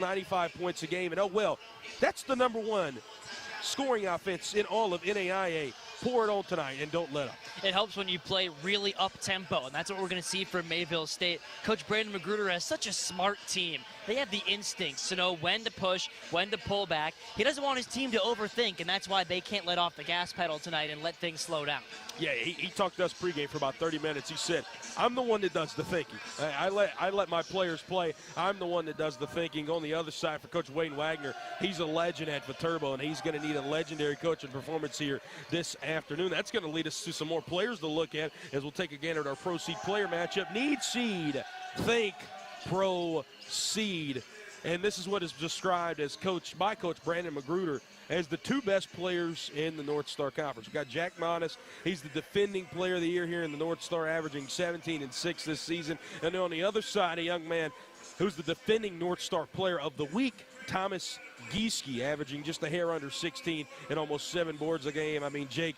95 points a game. And, oh, well, that's the number one scoring offense in all of NAIA. Pour it on tonight and don't let up. It helps when you play really up-tempo, and that's what we're going to see from Mayville State. Coach Brandon Magruder has such a smart team. They have the instincts to know when to push, when to pull back. He doesn't want his team to overthink, and that's why they can't let off the gas pedal tonight and let things slow down. Yeah, he talked to us pregame for about 30 minutes. He said, I'm the one that does the thinking. I let my players play. I'm the one that does the thinking. On the other side for Coach Wayne Wagner, he's a legend at Viterbo, and he's going to need a legendary coaching performance here this afternoon. That's going to lead us to some more players to look at as we'll take a gander at our Pro-Seed player matchup. Need seed, think Pro-Seed. And this is what is described as by Coach Brandon Magruder as the two best players in the North Star Conference. We've got Jack Monis. He's the defending player of the year here in the North Star, averaging 17 and 6 this season. And on the other side, a young man who's the defending North Star player of the week, Thomas Gieske, averaging just a hair under 16 and almost 7 boards a game. I mean, Jake,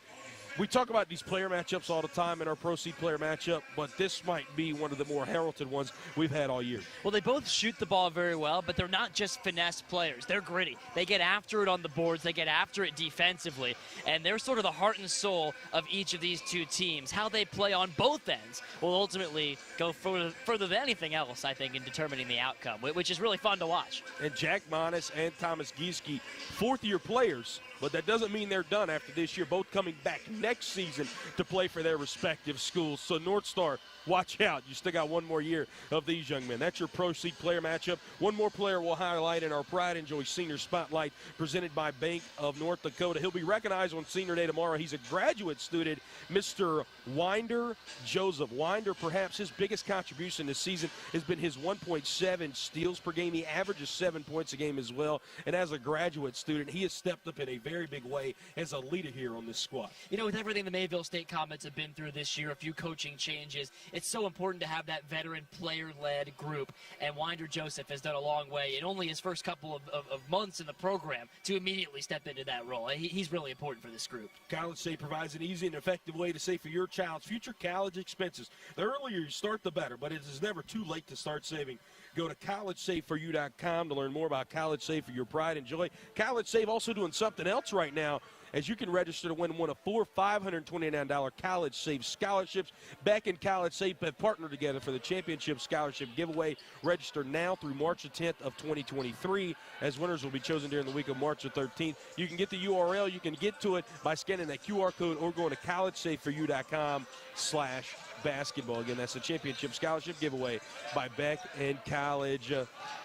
we talk about these player matchups all the time in our Pro-Seed player matchup, but this might be one of the more heralded ones we've had all year. Well, they both shoot the ball very well, but they're not just finesse players. They're gritty. They get after it on the boards. They get after it defensively, and they're sort of the heart and soul of each of these two teams. How they play on both ends will ultimately go further than anything else, I think, in determining the outcome, which is really fun to watch. And Jack Monis and Thomas Gieske, fourth-year players, but that doesn't mean they're done after this year, both coming back next season to play for their respective schools. So North Star, watch out. You still got one more year of these young men. That's your Pro-Seed player matchup. One more player we'll highlight in our Pride and Joy Senior Spotlight presented by Bank of North Dakota. He'll be recognized on Senior Day tomorrow. He's a graduate student, Mr. Winder Joseph. Winder, perhaps his biggest contribution this season has been his 1.7 steals per game. He averages 7 points a game as well. And as a graduate student, he has stepped up in a very big way as a leader here on this squad. You know, with everything the Mayville State Comets have been through this year, a few coaching changes, it's so important to have that veteran player-led group, and Winder Joseph has done a long way in only his first couple of months in the program to immediately step into that role. He's really important for this group. College Save provides an easy and effective way to save for your child's future college expenses. The earlier you start, the better, but it is never too late to start saving. Go to collegesaveforyou.com to learn more about College Save for your pride and joy. College Save also doing something else right now, as you can register to win one of 4 $529 College Save scholarships. Beck and College Save have partnered together for the championship scholarship giveaway. Register now through March the 10th of 2023, as winners will be chosen during the week of March the 13th. You can get the URL. You can get to it by scanning that QR code or going to collegesaveforyou.com/basketball. Again, that's the championship scholarship giveaway by Beck and College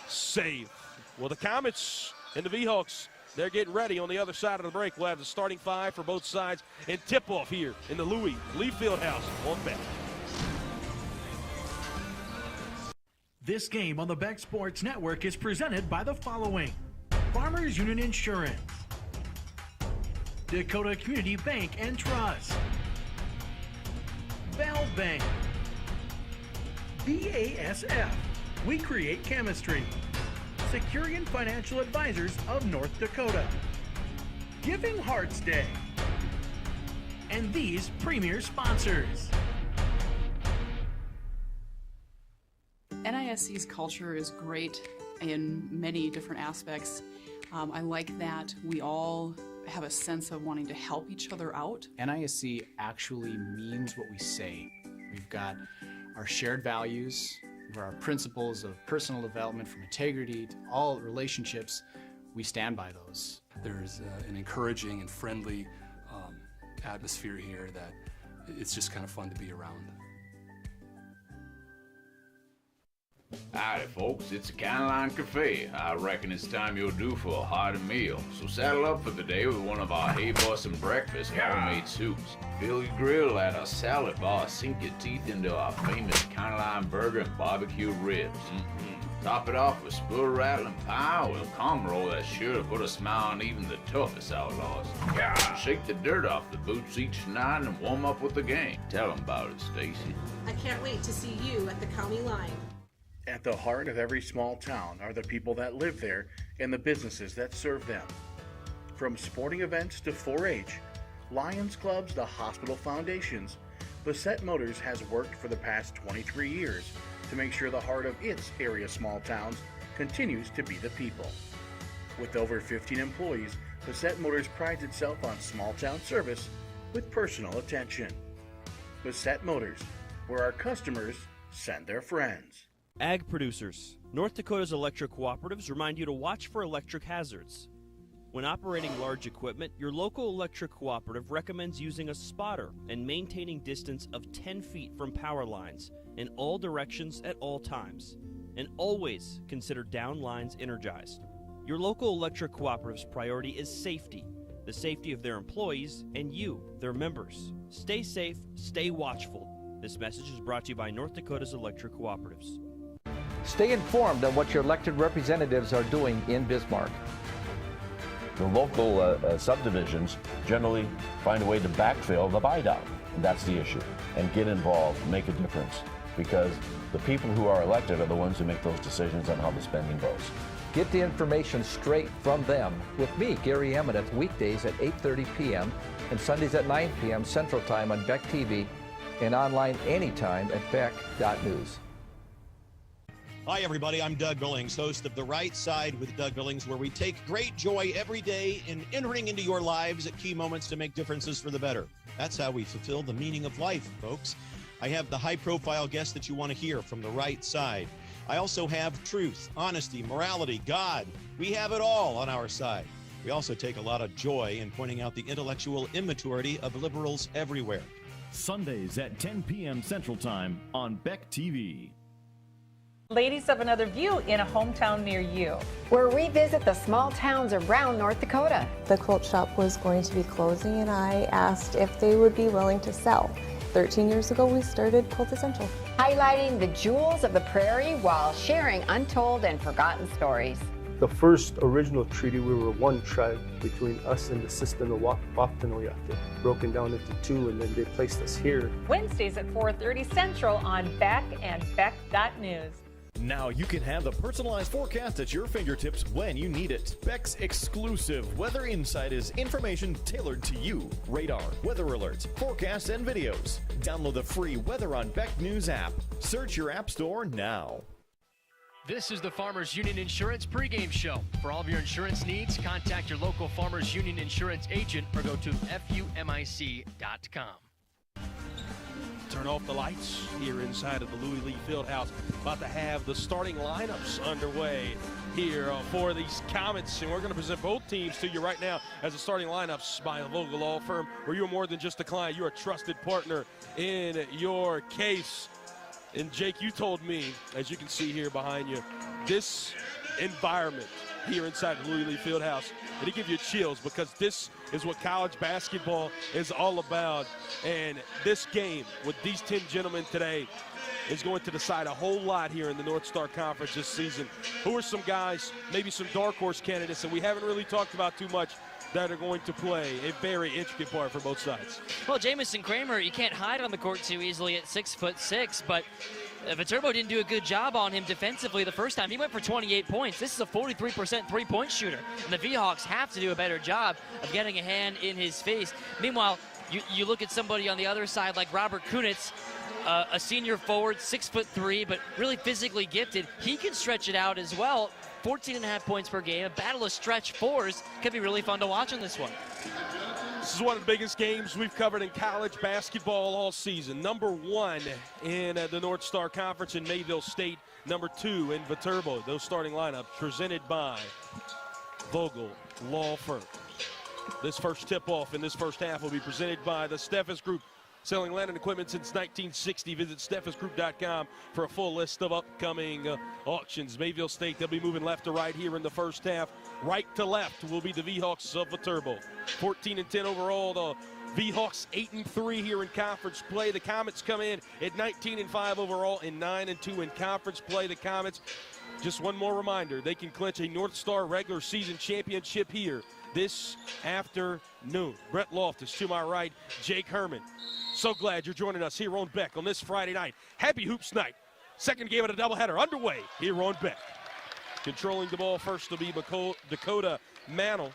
Save. Well, the Comets and the V-Hawks, they're getting ready. On the other side of the break, we'll have the starting five for both sides and tip-off here in the Lee Fieldhouse on Beck. This game on the Beck Sports Network is presented by the following: Farmers Union Insurance, Dakota Community Bank and Trust, Val Bank, BASF, we create chemistry, Securian Financial Advisors of North Dakota, Giving Hearts Day, and these premier sponsors. NISC's culture is great in many different aspects. I like that we all have a sense of wanting to help each other out. NISC actually means what we say. We've got our shared values, our principles of personal development, from integrity to all relationships. We stand by those. There's an encouraging and friendly atmosphere here that it's just kind of fun to be around. Howdy folks, it's the Caroline Cafe. I reckon it's time you're due for a hearty meal. So saddle up for the day with one of our hay-bossing breakfast homemade soups. Fill your grill at our salad bar, sink your teeth into our famous Caroline burger and barbecue ribs. Top it off with spoon-rattling pie with a calm roll that's sure to put a smile on even the toughest outlaws. Shake the dirt off the boots each night and warm up with the gang. Tell them about it, Stacy. I can't wait to see you at the county line. At the heart of every small town are the people that live there and the businesses that serve them. From sporting events to 4-H, Lions clubs to hospital foundations, Bassett Motors has worked for the past 23 years to make sure the heart of its area small towns continues to be the people. With over 15 employees, Bassett Motors prides itself on small-town service with personal attention. Bassett Motors, where our customers send their friends. Ag producers, North Dakota's electric cooperatives remind you to watch for electric hazards. When operating large equipment, your local electric cooperative recommends using a spotter and maintaining distance of 10 feet from power lines in all directions at all times. And always consider down lines energized. Your local electric cooperative's priority is safety, the safety of their employees and you, their members. Stay safe, stay watchful. This message is brought to you by North Dakota's electric cooperatives. Stay informed on what your elected representatives are doing in Bismarck. The local subdivisions generally find a way to backfill the buy-down. That's the issue. And get involved, make a difference. Because the people who are elected are the ones who make those decisions on how the spending goes. Get the information straight from them with me, Gary Emmett, weekdays at 8:30 p.m. and Sundays at 9 p.m. Central Time on Beck TV and online anytime at beck.news. Hi, everybody. I'm Doug Billings, host of The Right Side with Doug Billings, where we take great joy every day in entering into your lives at key moments to make differences for the better. That's how we fulfill the meaning of life, folks. I have the high-profile guests that you want to hear from The Right Side. I also have truth, honesty, morality, God. We have it all on our side. We also take a lot of joy in pointing out the intellectual immaturity of liberals everywhere. Sundays at 10 p.m. Central Time on Beck TV. Ladies of Another View in a hometown near you, where we visit the small towns around North Dakota. The quilt shop was going to be closing, and I asked if they would be willing to sell. 13 years ago, we started Quilt Essential. Highlighting the jewels of the prairie while sharing untold and forgotten stories. The first original treaty, we were one tribe between us and the system of Wampanoag, broken down into two, and then they placed us here. Wednesdays at 4:30 Central on Beck and Beck.news. Now you can have the personalized forecast at your fingertips when you need it. Beck's exclusive Weather Insight is information tailored to you. Radar, weather alerts, forecasts, and videos. Download the free Weather on Beck News app. Search your app store now. This is the Farmers Union Insurance pregame show. For all of your insurance needs, contact your local Farmers Union Insurance agent or go to fumic.com. Turn off the lights here inside of the Louis Lee Fieldhouse. About to have the starting lineups underway here for these Comets, and we're going to present both teams to you right now as the starting lineups by a Vogel Law Firm, where you're more than just a client, you're a trusted partner in your case. And Jake, you told me, as you can see here behind you, this environment here inside the Louis Lee Fieldhouse, it'll give you chills, because this is what college basketball is all about. And this game with these 10 gentlemen today is going to decide a whole lot here in the North Star Conference this season. Who are some guys, maybe some dark horse candidates that we haven't really talked about too much, that are going to play a very intricate part for both sides? Well, Jamison Kramer, you can't hide on the court too easily at 6'6", but Viterbo didn't do a good job on him defensively the first time. He went for 28 points. This is a 43% three-point shooter, and the V-Hawks have to do a better job of getting a hand in his face. Meanwhile, you look at somebody on the other side like Robert Kunitz, a senior forward, 6'3", but really physically gifted. He can stretch it out as well. 14.5 points per game. A battle of stretch fours could be really fun to watch on this one. This is one of the biggest games we've covered in college basketball all season. Number 1 in the North Star Conference in Mayville State. Number 2 in Viterbo. Those starting lineups presented by Vogel Law Firm. This first tip-off in this first half will be presented by the Steffes Group. Selling land and equipment since 1960. Visit steffesgroup.com for a full list of upcoming auctions. Mayville State, they'll be moving left to right here in the first half. Right to left will be the V-Hawks of Viterbo. 14-10 overall. The V-Hawks 8-3 here in conference play. The Comets come in at 19-5 overall and 9-2 in conference play. The Comets, just one more reminder, they can clinch a North Star regular season championship here this afternoon. Brett Loftus to my right, Jake Herman. So glad you're joining us here on Beck on this Friday night. Happy Hoops night. Second game of the doubleheader underway here on Beck. Controlling the ball first will be Dakota Mantle,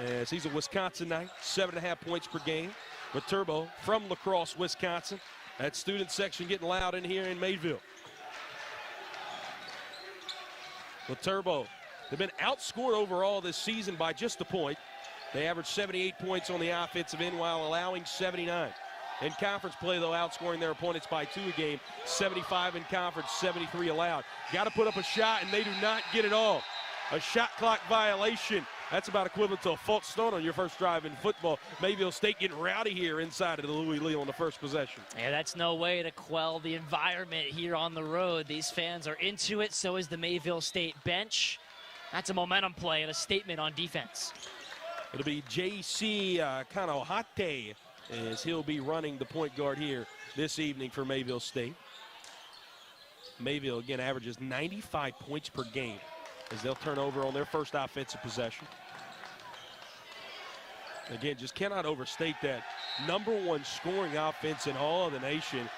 as he's a Wisconsinite, 7.5 points per game. Viterbo from La Crosse, Wisconsin. That student section getting loud in here in Mayville. Viterbo, they've been outscored overall this season by just a point. They averaged 78 points on the offensive end while allowing 79. In conference play, though, outscoring their opponents by 2 a game, 75 in conference, 73 allowed. Got to put up a shot, and they do not get it all. A shot clock violation. That's about equivalent to a false start on your first drive in football. Mayville State getting rowdy here inside of the Louis Lee on the first possession. Yeah, that's no way to quell the environment here on the road. These fans are into it. So is the Mayville State bench. That's a momentum play and a statement on defense. It'll be J.C. Kanohate as he'll be running the point guard here this evening for Mayville State. Mayville, again, averages 95 points per game as they'll turn over on their first offensive possession. Again, just cannot overstate that. #1 scoring offense in all of the nation,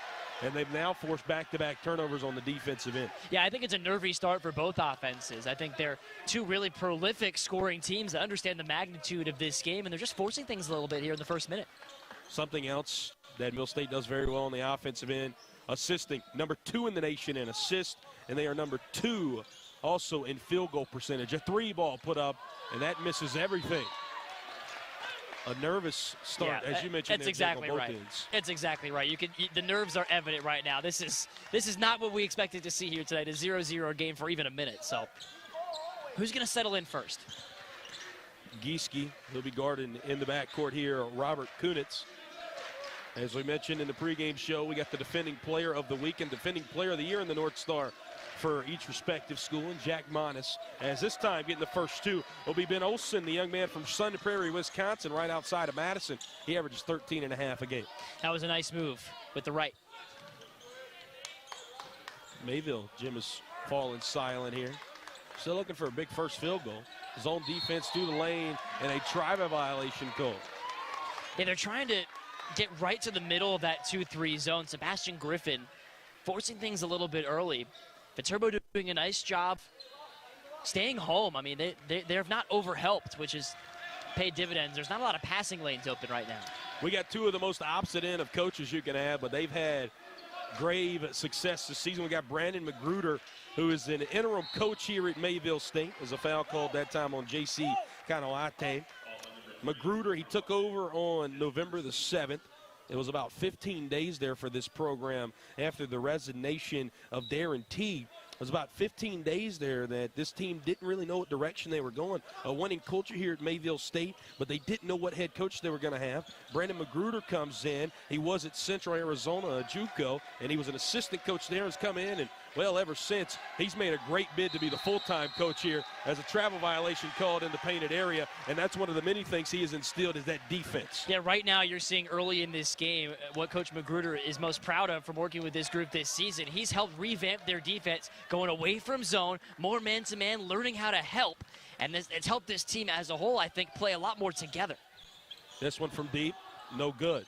and they've now forced back-to-back turnovers on the defensive end. Yeah, I think it's a nervy start for both offenses. I think they're two really prolific scoring teams that understand the magnitude of this game, and they're just forcing things a little bit here in the first minute. Something else that Mill State does very well on the offensive end, assisting. #2 in the nation in assist, and they are #2 also in field goal percentage. A 3-ball put up, and that misses everything. A nervous start, as you mentioned. That's exactly right. Ends. It's exactly right. The nerves are evident right now. This is not what we expected to see here tonight. A 0-0 game for even a minute. So, who's going to settle in first? Gieske, he'll be guarding in the backcourt here. Robert Kunitz. As we mentioned in the pregame show, we got the defending player of the week and defending player of the year in the North Star for each respective school, and Jack Monis, as this time getting the first 2, will be Ben Olson, the young man from Sun Prairie, Wisconsin, right outside of Madison. He averages 13.5 a game. That was a nice move with the right. Mayville, Jim is falling silent here. Still looking for a big first field goal. Zone defense through the lane, and a drive violation call. Yeah, they're trying to get right to the middle of that 2-3 zone. Sebastian Griffin forcing things a little bit early. Viterbo doing a nice job staying home. I mean, they have not overhelped, which has paid dividends. There's not a lot of passing lanes open right now. We got 2 of the most opposite end of coaches you can have, but they've had grave success this season. We got Brandon Magruder, who is an interim coach here at Mayville State. There's a foul called that time on J.C. Kanoate. Magruder, he took over on November the 7th. It was about 15 days there for this program after the resignation of Darren T. It was about 15 days there that this team didn't really know what direction they were going. A winning culture here at Mayville State, but they didn't know what head coach they were going to have. Brandon Magruder comes in. He was at Central Arizona, JUCO, and he was an assistant coach there. Has come in, and, well, ever since, he's made a great bid to be the full-time coach here as a travel violation called in the painted area, and that's one of the many things he has instilled is that defense. Yeah, right now you're seeing early in this game what Coach Magruder is most proud of from working with this group this season. He's helped revamp their defense, going away from zone, more man-to-man, learning how to help, and it's helped this team as a whole, I think, play a lot more together. This one from deep, no good.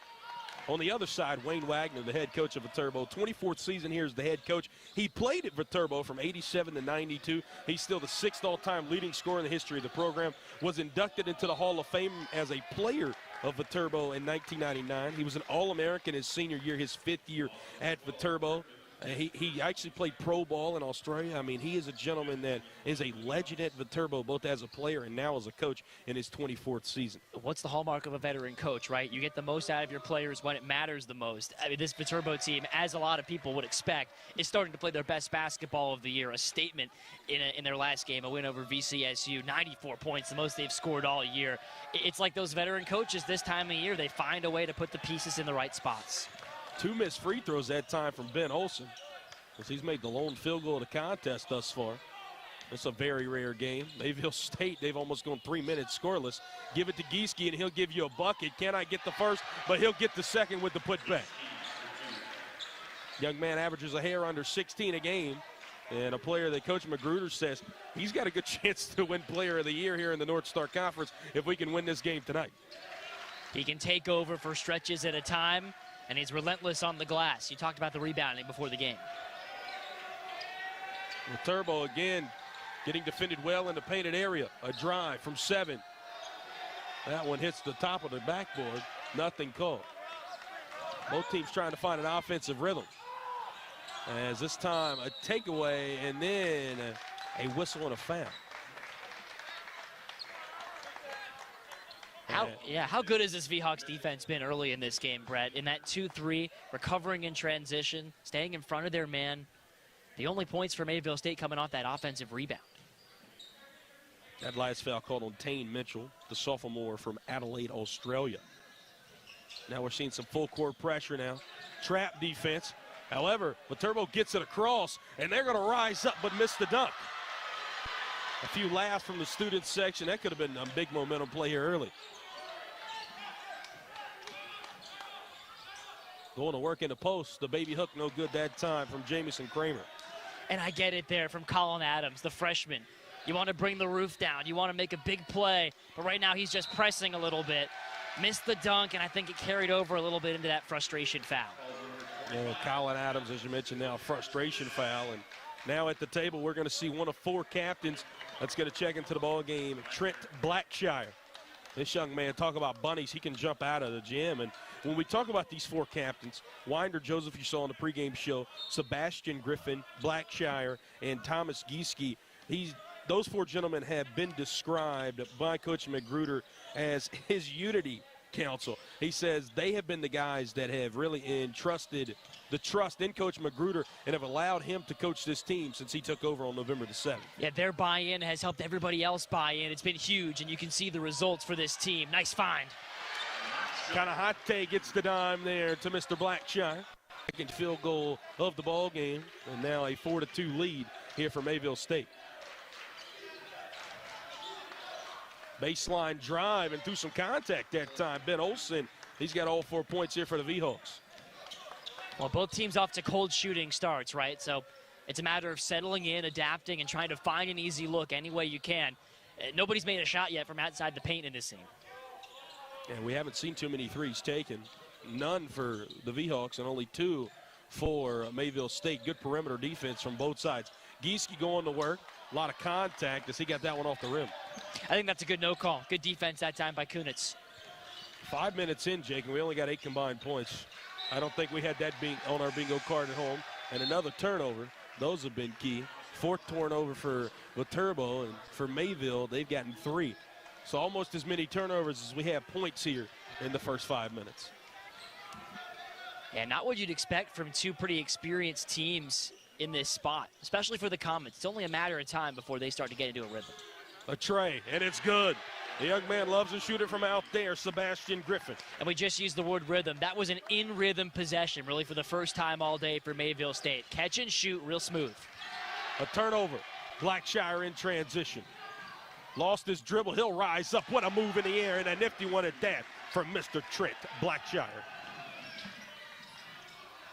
On the other side, Wayne Wagner, the head coach of Viterbo, 24th season here as the head coach. He played at Viterbo from 87 to 92. He's still the 6th all-time leading scorer in the history of the program. Was inducted into the Hall of Fame as a player of Viterbo in 1999. He was an All-American his senior year, his 5th year at Viterbo. He actually played pro ball in Australia. I mean, he is a gentleman that is a legend at Viterbo, both as a player and now as a coach in his 24th season. What's the hallmark of a veteran coach, right? You get the most out of your players when it matters the most. I mean, this Viterbo team, as a lot of people would expect, is starting to play their best basketball of the year. A statement in their last game, a win over VCSU, 94 points, the most they've scored all year. It's like those veteran coaches this time of year, they find a way to put the pieces in the right spots. 2 missed free throws that time from Ben Olson, because he's made the lone field goal of the contest thus far. It's a very rare game. Mayville State, they've almost gone 3 minutes scoreless. Give it to Gieske, and he'll give you a bucket. Cannot get the first, but he'll get the second with the putback. Young man averages a hair under 16 a game, and a player that Coach Magruder says he's got a good chance to win Player of the Year here in the North Star Conference if we can win this game tonight. He can take over for stretches at a time, and he's relentless on the glass. You talked about the rebounding before the game. Viterbo again getting defended well in the painted area. A drive from 7. That one hits the top of the backboard. Nothing called. Both teams trying to find an offensive rhythm. As this time a takeaway, and then a whistle and a foul. How good has this V-Hawks defense been early in this game, Brett? In that 2-3, recovering in transition, staying in front of their man. The only points for Mayville State coming off that offensive rebound. That last foul called on Tane Mitchell, the sophomore from Adelaide, Australia. Now we're seeing some full court pressure now. Trap defense. However, Viterbo gets it across, and they're going to rise up but miss the dunk. A few laughs from the student section. That could have been a big momentum play here early. Going to work in the post. The baby hook no good that time from Jamison Kramer. And I get it there from Colin Adams, the freshman. You want to bring the roof down. You want to make a big play. But right now he's just pressing a little bit. Missed the dunk, and I think it carried over a little bit into that frustration foul. Yeah, Colin Adams, as you mentioned now, frustration foul. And now at the table, we're going to see one of 4 captains that's going to check into the ball game, Trent Blackshire. This young man, talk about bunnies, he can jump out of the gym. And when we talk about these 4 captains, Winder Joseph, you saw on the pregame show, Sebastian Griffin, Blackshire, and Thomas Gieske, those 4 gentlemen have been described by Coach Magruder as his unity council. He says they have been the guys that have really entrusted the trust in Coach Magruder and have allowed him to coach this team since he took over on November the 7th. Yeah, their buy-in has helped everybody else buy in. It's been huge, and you can see the results for this team. Nice find. Kind of hot take, gets the dime there to Mr. Blackshire. Second field goal of the ball game, and now a 4-2 lead here for Mayville State. Baseline drive and through some contact that time. Ben Olsen, he's got all 4 points here for the V-Hawks. Well, both teams off to cold shooting starts, right? So it's a matter of settling in, adapting, and trying to find an easy look any way you can. Nobody's made a shot yet from outside the paint in this scene. And we haven't seen too many threes taken. None for the V-Hawks and only 2 for Mayville State. Good perimeter defense from both sides. Gieske going to work. A lot of contact as he got that one off the rim. I think that's a good no call. Good defense that time by Kunitz. 5 minutes in, Jake, and we only got 8 combined points. I don't think we had that being on our bingo card at home. And another turnover. Those have been key. 4th turnover for Viterbo, and for Mayville, they've gotten 3. So almost as many turnovers as we have points here in the first 5 minutes. Yeah, not what you'd expect from 2 pretty experienced teams in this spot, especially for the Comets. It's only a matter of time before they start to get into a rhythm. A tray, and it's good. The young man loves to shoot it from out there, Sebastian Griffin. And we just used the word rhythm. That was an in-rhythm possession, really, for the first time all day for Mayville State. Catch and shoot, real smooth. A turnover. Blackshire in transition. Lost his dribble. He'll rise up. What a move in the air, and a nifty one at that from Mr. Trent Blackshire.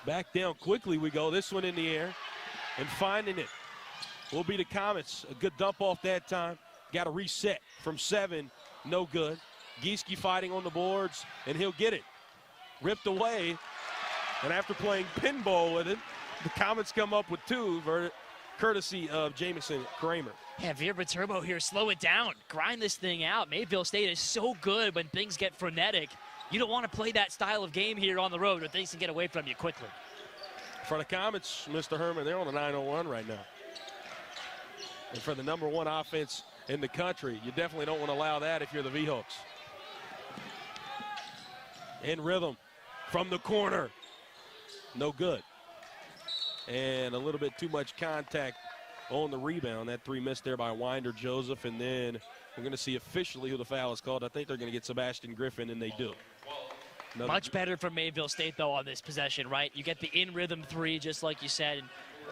Back down quickly we go. This one in the air, and finding it will be the Comets. A good dump off that time. Got to reset from 7. No good. Gieske fighting on the boards, and he'll get it. Ripped away, and after playing pinball with it, the Comets come up with 2, courtesy of Jamison Kramer. Yeah, Viterbo here, slow it down. Grind this thing out. Mayville State is so good when things get frenetic. You don't want to play that style of game here on the road, or things can get away from you quickly. For the Comets, Mr. Herman, they're on a 9-0 right now. And for the #1 offense in the country, you definitely don't want to allow that if you're the V-Hawks. In rhythm from the corner. No good. And a little bit too much contact on the rebound. That 3 missed there by Winder Joseph. And then we're going to see officially who the foul is called. I think they're going to get Sebastian Griffin, and they do. Much better for Mayville State, though, on this possession, right? You get the in-rhythm 3, just like you said.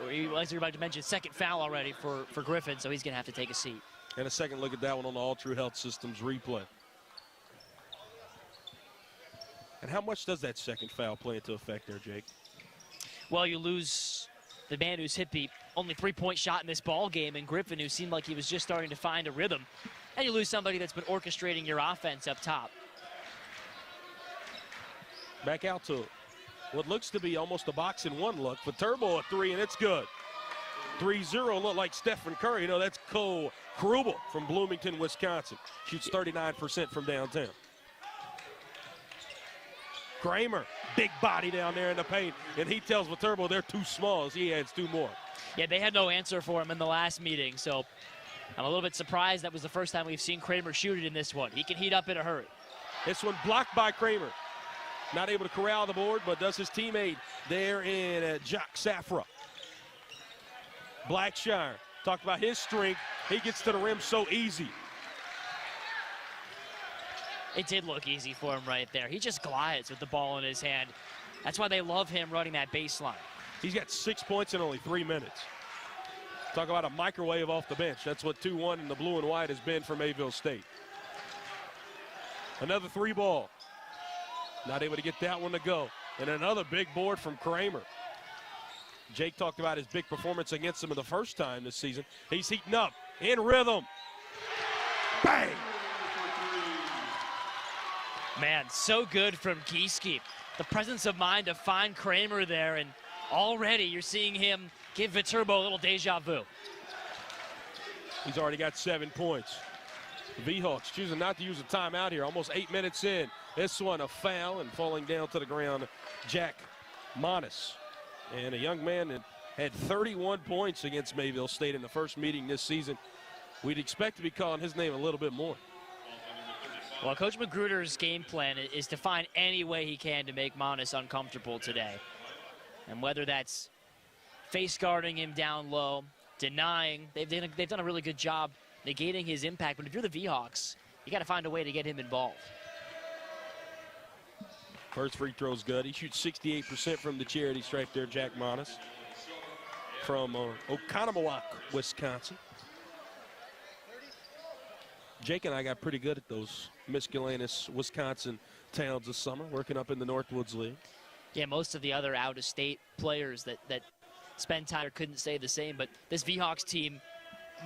And as you're about to mention, 2nd foul already for Griffin, so he's going to have to take a seat. And a second look at that one on the All True Health Systems replay. And how much does that second foul play into effect there, Jake? Well, you lose the man who's hit the only 3-point shot in this ball game, and Griffin, who seemed like he was just starting to find a rhythm. And you lose somebody that's been orchestrating your offense up top. Back out to what looks to be almost a box-and-1 look. Viterbo a 3, and it's good. 3-0 look like Stephen Curry. No, that's Cole Krubel from Bloomington, Wisconsin. Shoots 39% from downtown. Kramer, big body down there in the paint, and he tells Viterbo they're too small as he adds 2 more. Yeah, they had no answer for him in the last meeting, so I'm a little bit surprised that was the first time we've seen Kramer shoot it in this one. He can heat up in a hurry. This one blocked by Kramer. Not able to corral the board, but does his teammate there in Jock Safra. Blackshire talked about his strength. He gets to the rim so easy. It did look easy for him right there. He just glides with the ball in his hand. That's why they love him running that baseline. He's got 6 points in only 3 minutes. Talk about a microwave off the bench. That's what 2-1 in the blue and white has been for Mayville State. Another 3 ball. Not able to get that one to go. And another big board from Kramer. Jake talked about his big performance against him the first time this season. He's heating up, in rhythm. Bang! Man, so good from Gieske. The presence of mind to find Kramer there, and already you're seeing him give Viterbo a little deja vu. He's already got 7 points. The V-Hawks choosing not to use a timeout here, almost 8 minutes in. This one a foul, and falling down to the ground, Jack Monis. And a young man that had 31 points against Mayville State in the first meeting this season. We'd expect to be calling his name a little bit more. Well, Coach Magruder's game plan is to find any way he can to make Monis uncomfortable today. And whether that's face guarding him down low, denying, they've done a really good job negating his impact. But if you're the V-Hawks, you got to find a way to get him involved. First free throw's good. He shoots 68% from the charity stripe there, Jack Monis, from Oconomowoc, Wisconsin. Jake and I got pretty good at those miscellaneous Wisconsin towns this summer, working up in the Northwoods League. Yeah, most of the other out-of-state players that spend time couldn't say the same, but this V-Hawks team,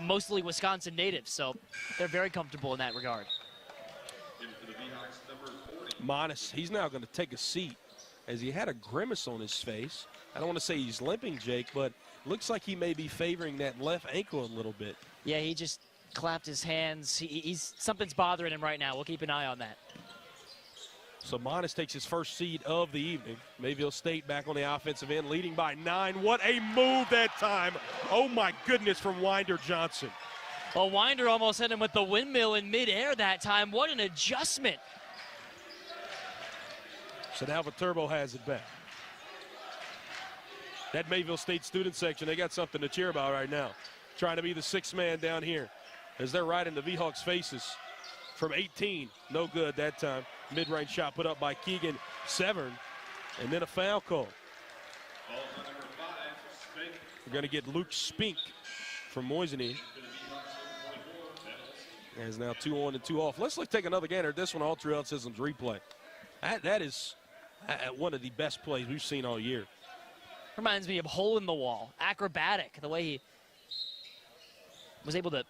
mostly Wisconsin natives, so they're very comfortable in that regard. Monis, he's now going to take a seat as he had a grimace on his face. I don't want to say he's limping, Jake, but looks like he may be favoring that left ankle a little bit. Yeah, he just clapped his hands. Something's bothering him right now. We'll keep an eye on that. So Monis takes his first seed of the evening. Mayville State back on the offensive end, leading by 9. What a move that time. Oh, my goodness, from Winder Johnson. Well, Winder almost hit him with the windmill in midair that time. What an adjustment. So now Viterbo has it back. That Mayville State student section, they got something to cheer about right now. Trying to be the 6th man down here as they're right in the V-Hawks' faces. From 18, no good that time. Mid-range shot put up by Keegan Severn, and then a foul call. We're going to get Luke Spink from Moisany. As now 2 on and 2 off. Let's take another gander at this one. All Trail Systems replay. That is one of the best plays we've seen all year. Reminds me of hole in the wall, acrobatic, the way he was able to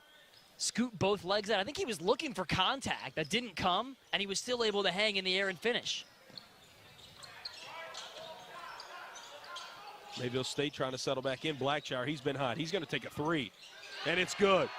scoot both legs out. I think he was looking for contact that didn't come, and he was still able to hang in the air and finish. Mayville State trying to settle back in. Blackshire, he's been hot. He's going to take a 3, and it's good.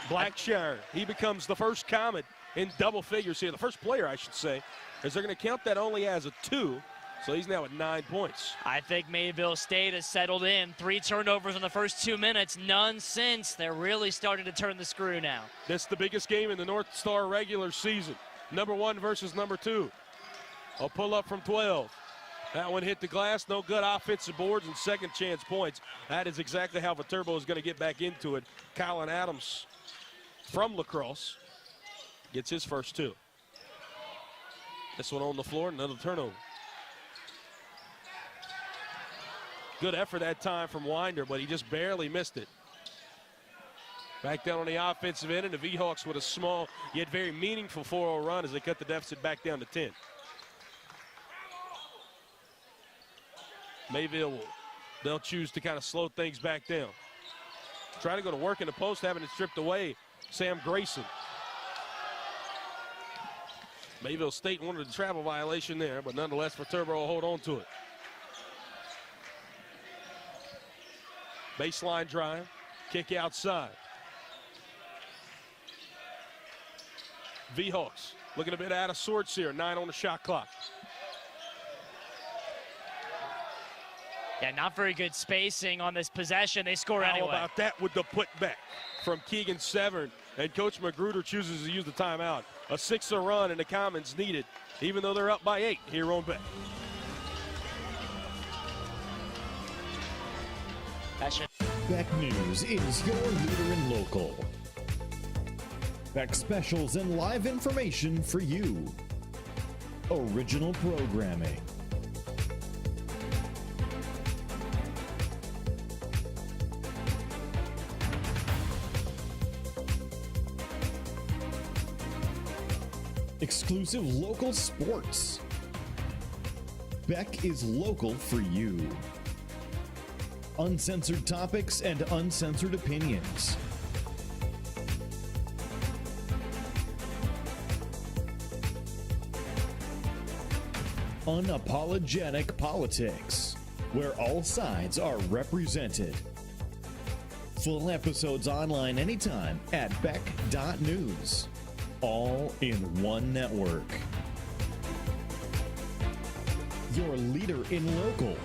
Blackshire, he becomes the first Comet in double figures here. The first player, I should say, as they're going to count that only as a 2. So he's now at 9 points. I think Mayville State has settled in. 3 turnovers in the first 2 minutes, none since. They're really starting to turn the screw now. This is the biggest game in the North Star regular season. Number 1 versus number 2. A pull up from 12. That one hit the glass, no good. Offensive boards and second chance points. That is exactly how Viterbo is going to get back into it. Colin Adams from La Crosse gets his first 2. This one on the floor, another turnover. Good effort that time from Winder, but he just barely missed it. Back down on the offensive end, and the V-Hawks with a small yet very meaningful 4-0 run as they cut the deficit back down to 10. Mayville, they'll choose to kind of slow things back down. Trying to go to work in the post, having it stripped away. Sam Grayson. Mayville State wanted a travel violation there, but nonetheless, Viterbo will hold on to it. Baseline drive, kick outside. V-Hawks looking a bit out of sorts here. 9 on the shot clock. Yeah, not very good spacing on this possession. They score anyway. How about that with the putback from Keegan Severn? And Coach Magruder chooses to use the timeout. A 6-0 run and the Commons needed, even though they're up by 8 here on Beck. Beck News is your leader in local. Beck specials and live information for you. Original programming. Exclusive local sports. Beck is local for you. Uncensored topics and uncensored opinions. Unapologetic politics, where all sides are represented. Full episodes online anytime at beck.news. All in one network. Your leader in local,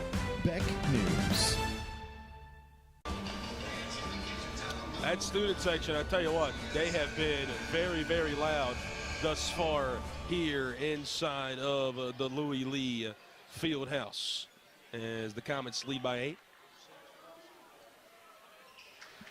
Beck News. That student section, I tell you what, they have been very, very loud thus far here inside of the Louis Lee Fieldhouse as the Comets lead by 8.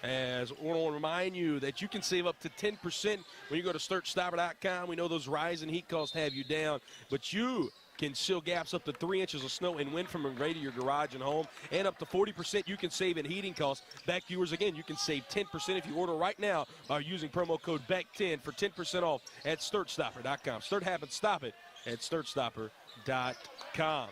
As I want to remind you that you can save up to 10% when you go to SturtStopper.com. We know those rising heat costs have you down, but you can seal gaps up to 3 inches of snow and wind from a grade to your garage and home, and up to 40% you can save in heating costs. Beck viewers, again, you can save 10% if you order right now by using promo code BECK10 for 10% off at SturtStopper.com. Sturt happens, stop it at SturtStopper.com.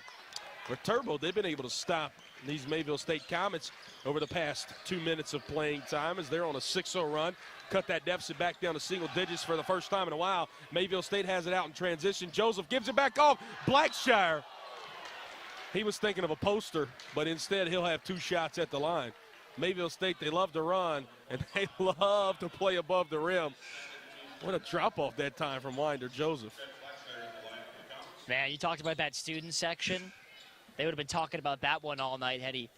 Viterbo, they've been able to stop these Mayville State Comets over the past 2 minutes of playing time as they're on a 6-0 run. Cut that deficit back down to single digits for the first time in a while. Mayville State has it out in transition. Joseph gives it back off. Blackshire. He was thinking of a poster, but instead he'll have 2 shots at the line. Mayville State, they love to run, and they love to play above the rim. What a drop-off that time from Winder Joseph. Man, you talked about that student section. They would have been talking about that one all night had he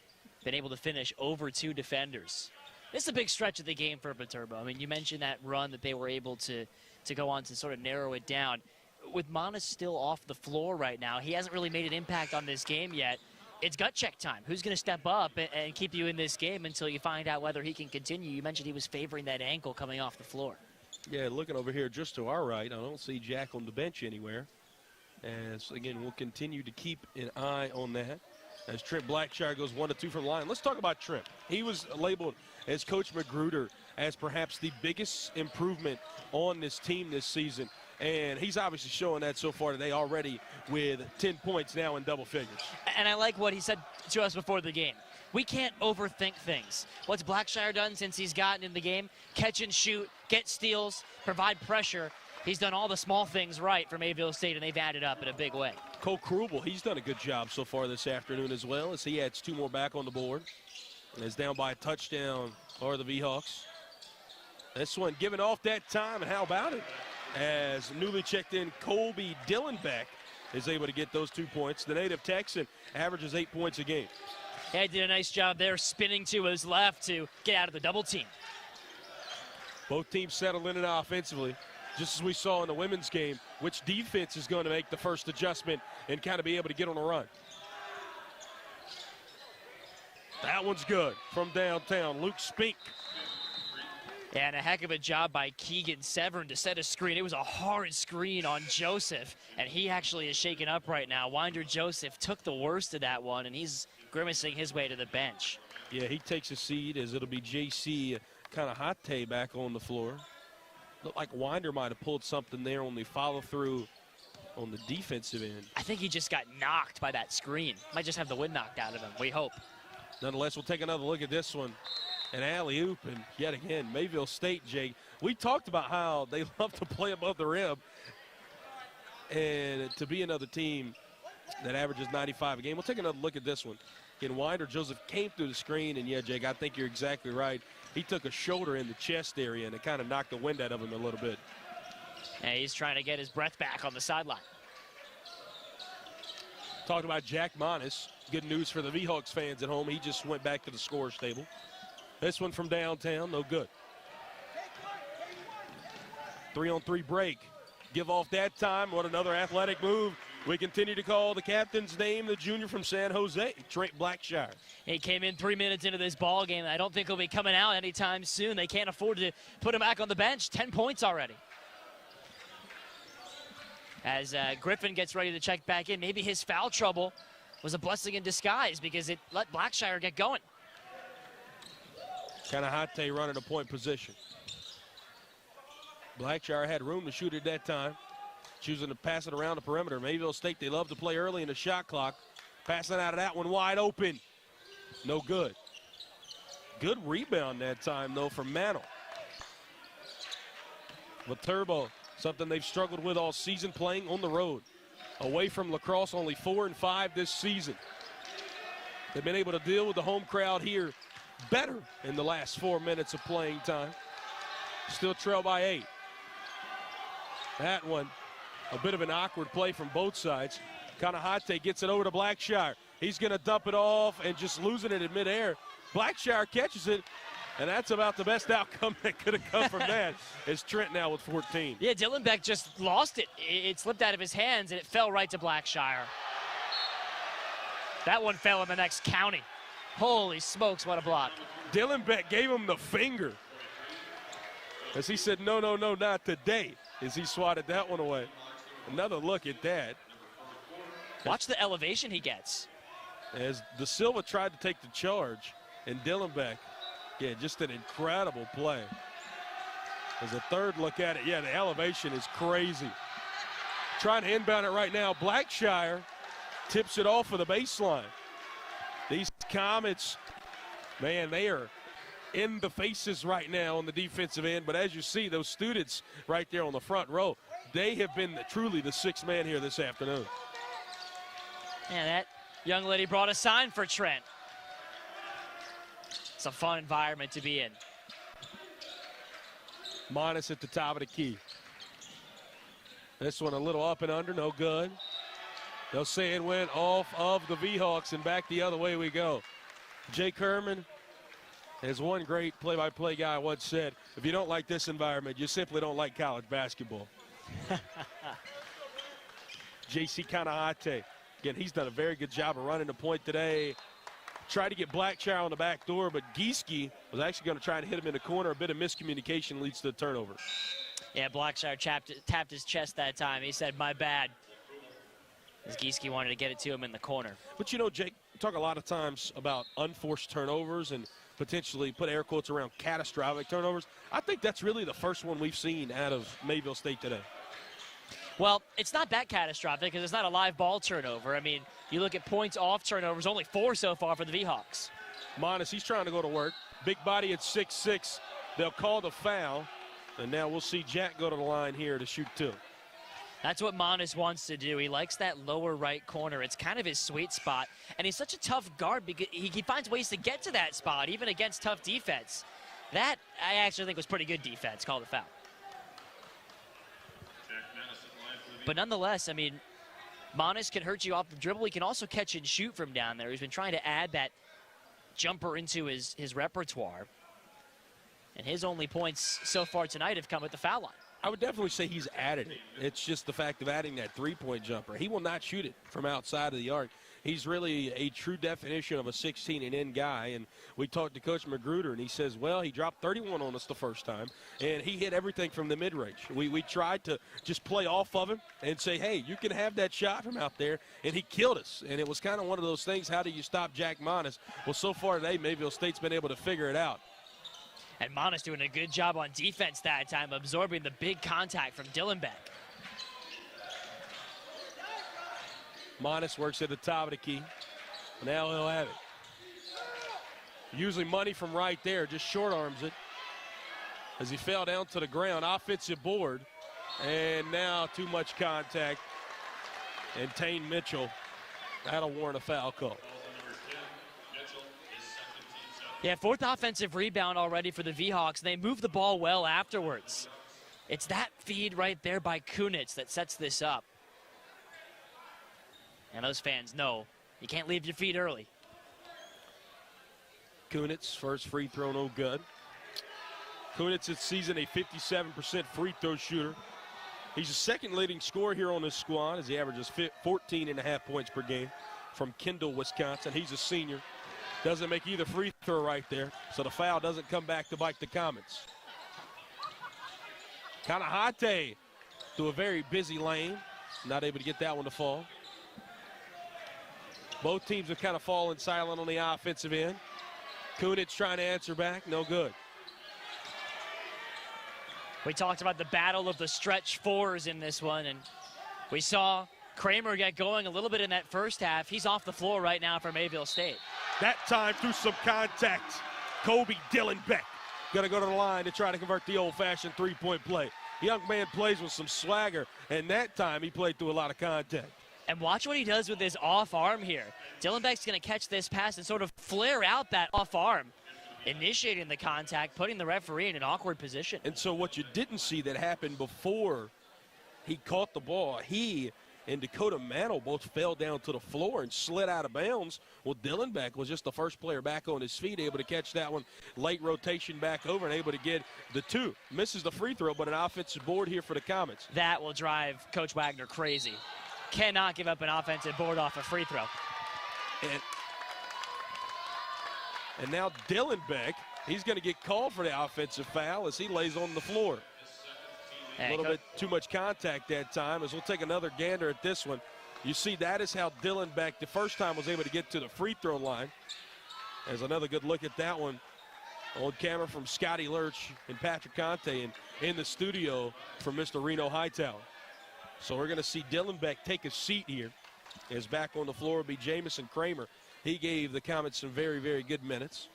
been able to finish over 2 defenders. This is a big stretch of the game for Viterbo. I mean, you mentioned that run that they were able to go on to sort of narrow it down. With Manas still off the floor right now, he hasn't really made an impact on this game yet. It's gut check time. Who's going to step up and keep you in this game until you find out whether he can continue? You mentioned he was favoring that ankle coming off the floor. Yeah, looking over here just to our right, I don't see Jack on the bench anywhere. As, again, we'll continue to keep an eye on that as Trent Blackshire goes 1 of 2 from the line. Let's talk about Trent. He was labeled as Coach Magruder as perhaps the biggest improvement on this team this season. And he's obviously showing that so far today already with 10 points now in double figures. And I like what he said to us before the game. We can't overthink things. What's Blackshire done since he's gotten in the game? Catch and shoot, get steals, provide pressure. He's done all the small things right for Mayville State, and they've added up in a big way. Cole Krubel, he's done a good job so far this afternoon as well, as he adds 2 more back on the board. And is down by a touchdown for the V-Hawks. This one given off that time, and how about it? As newly checked in Colby Dillenbeck is able to get those 2 points. The native Texan averages 8 points a game. Yeah, he did a nice job there spinning to his left to get out of the double team. Both teams settled in and offensively. Just as we saw in the women's game, which defense is going to make the first adjustment and kind of be able to get on a run. That one's good from downtown. Luke Spink. And a heck of a job by Keegan Severn to set a screen. It was a hard screen on Joseph, and he actually is shaken up right now. Winder Joseph took the worst of that one, and he's grimacing his way to the bench. Yeah, he takes a seat as it'll be JC kind of Hate back on the floor. Looked like Winder might have pulled something there on the follow-through on the defensive end. I think he just got knocked by that screen. Might just have the wind knocked out of him. We hope. Nonetheless, we'll take another look at this one. An alley-oop, and yet again, Mayville State, Jake. We talked about how they love to play above the rim. And to be another team that averages 95 a game, we'll take another look at this one. Again, Winder Joseph came through the screen, and yeah, Jake, I think you're exactly right. He took a shoulder in the chest area, and it kind of knocked the wind out of him a little bit. And he's trying to get his breath back on the sideline. Talking about Jack Monis. Good news for the V-Hawks fans at home. He just went back to the scorer's table. This one from downtown, no good. 3-on-3 break. Give off that time. What another athletic move. We continue to call the captain's name, the junior from San Jose, Trent Blackshire. He came in 3 minutes into this ball game. I don't think he'll be coming out anytime soon. They can't afford to put him back on the bench. 10 points already. As Griffin gets ready to check back in, maybe his foul trouble was a blessing in disguise because it let Blackshire get going. Kanahate running a point position. Blackshire had room to shoot at that time, choosing to pass it around the perimeter. Mayville State, they love to play early in the shot clock. Passing out of that one wide open. No good. Good rebound that time, though, from Mantle. Viterbo, something they've struggled with all season, playing on the road. Away from lacrosse, only 4-5 this season. They've been able to deal with the home crowd here better in the last 4 minutes of playing time. Still trail by 8. That one, a bit of an awkward play from both sides. Kanahate gets it over to Blackshire. He's going to dump it off and just losing it in midair. Blackshire catches it, and that's about the best outcome that could have come from that. It's Trent now with 14. Yeah, Dylan Beck just lost it. It slipped out of his hands, and it fell right to Blackshire. That one fell in the next county. Holy smokes, what a block. Dylan Beck gave him the finger. As he said, no, no, no, not today, as he swatted that one away. Another look at that. Watch the elevation he gets. As De Silva tried to take the charge, and Dylan Beck, yeah, just an incredible play. As a third look at it, yeah, the elevation is crazy. Trying to inbound it right now. Blackshire tips it off for the baseline. These Comets, man, they are in the faces right now on the defensive end. But as you see, those students right there on the front row, they have been truly the sixth man here this afternoon. Yeah, that young lady brought a sign for Trent. It's a fun environment to be in. Monis at the top of the key. This one a little up and under, no good. They'll say it went off of the V-Hawks, and back the other way we go. Jake Herman, as one great play-by-play guy once said, if you don't like this environment, you simply don't like college basketball. J.C. Kanahate, again, he's done a very good job of running the point today. Tried to get Blackshire on the back door, but Gieske was actually going to try to hit him in the corner. A bit of miscommunication leads to the turnover. Yeah, Blackshire tapped his chest that time. He said, my bad. As Gieske wanted to get it to him in the corner. But, you know, Jake, we talk a lot of times about unforced turnovers and potentially put air quotes around catastrophic turnovers. I think that's really the first one we've seen out of Mayville State today. Well, it's not that catastrophic because it's not a live ball turnover. I mean, you look at points off turnovers, only 4 so far for the V-Hawks. Monis, he's trying to go to work. Big body at 6'6". They'll call the foul. And now we'll see Jack go to the line here to shoot 2. That's what Monis wants to do. He likes that lower right corner. It's kind of his sweet spot. And he's such a tough guard because he finds ways to get to that spot, even against tough defense. That, I actually think, was pretty good defense. Called a foul. But nonetheless, I mean, Monis can hurt you off the dribble. He can also catch and shoot from down there. He's been trying to add that jumper into his repertoire. And his only points so far tonight have come at the foul line. I would definitely say he's added it. It's just the fact of adding that three-point jumper. He will not shoot it from outside of the arc. He's really a true definition of a 16-and-in guy. And we talked to Coach Magruder, and he says, well, he dropped 31 on us the first time, and he hit everything from the mid-range. We tried to just play off of him and say, hey, you can have that shot from out there, and he killed us. And it was kind of one of those things, how do you stop Jack Monis? Well, so far today, Mayville State's been able to figure it out. And Monis doing a good job on defense that time, absorbing the big contact from Dylan Beck. Monis works at the top of the key. Now he'll have it. Usually money from right there, just short arms it. As he fell down to the ground, offensive board. And now too much contact. And Tane Mitchell, that'll warrant a foul call. Yeah, 4th offensive rebound already for the V-Hawks. They move the ball well afterwards. It's that feed right there by Kunitz that sets this up. And those fans know you can't leave your feet early. Kunitz, first free throw, no good. Kunitz this season a 57% free throw shooter. He's the second leading scorer here on this squad as he averages 14.5 points per game from Kendall, Wisconsin. He's a senior. Doesn't make either free throw right there, so the foul doesn't come back to bite the Comets. Kanahate through a very busy lane. Not able to get that one to fall. Both teams have kind of fallen silent on the offensive end. Kunitz trying to answer back, no good. We talked about the battle of the stretch fours in this one, and we saw Kramer get going a little bit in that first half. He's off the floor right now for Mayville State. That time through some contact, Kobe Dillenbeck gonna go to the line to try to convert the old-fashioned three-point play. Young man plays with some swagger, and that time he played through a lot of contact. And watch what he does with his off arm here. Dillenbeck's gonna catch this pass and sort of flare out that off arm, initiating the contact, putting the referee in an awkward position. And so what you didn't see that happened before he caught the ball, he and Dakota Mantle both fell down to the floor and slid out of bounds. Well, Dillenbeck was just the first player back on his feet, able to catch that one, late rotation back over and able to get the two. Misses the free throw, but an offensive board here for the Comets. That will drive Coach Wagner crazy. Cannot give up an offensive board off a free throw. And now Dillenbeck, he's going to get called for the offensive foul as he lays on the floor. A little bit too much contact that time, as we'll take another gander at this one. You see, that is how Dillenbeck the first time was able to get to the free throw line. There's another good look at that one on camera from Scotty Lurch and Patrick Conte, and in the studio from Mr. Reno Hightower. So we're going to see Dillenbeck take a seat here. As back on the floor will be Jamison Kramer. He gave the Comets some very, very good minutes,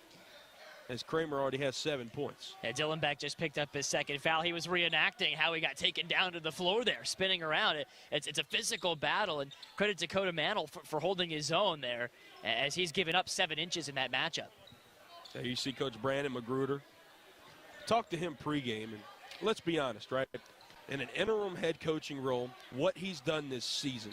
as Kramer already has 7 points. Yeah, Dillenbeck just picked up his second foul. He was reenacting how he got taken down to the floor there, spinning around. It's a physical battle, and credit to Dakota Mantle for holding his own there, as he's given up 7 inches in that matchup. There you see Coach Brandon Magruder. Talk to him pregame, and let's be honest, right? In an interim head coaching role, what he's done this season,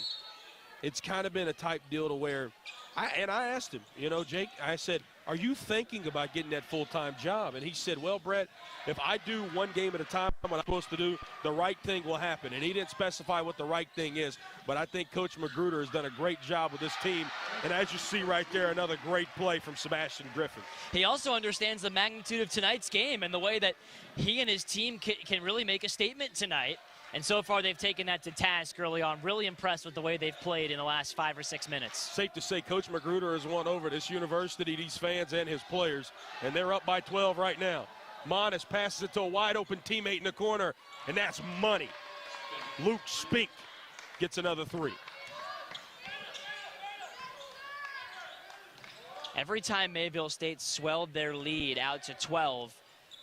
it's kind of been a type deal to where, I asked him, you know, Jake, I said, are you thinking about getting that full-time job? And he said, well, Brett, if I do one game at a time, what I'm supposed to do, the right thing will happen. And he didn't specify what the right thing is, but I think Coach Magruder has done a great job with this team. And as you see right there, another great play from Sebastian Griffin. He also understands the magnitude of tonight's game and the way that he and his team can really make a statement tonight. And so far, they've taken that to task early on. Really impressed with the way they've played in the last 5 or 6 minutes. Safe to say Coach Magruder has won over this university, these fans, and his players. And they're up by 12 right now. Monis passes it to a wide-open teammate in the corner, and that's money. Luke Spink gets another 3. Every time Mayville State swelled their lead out to 12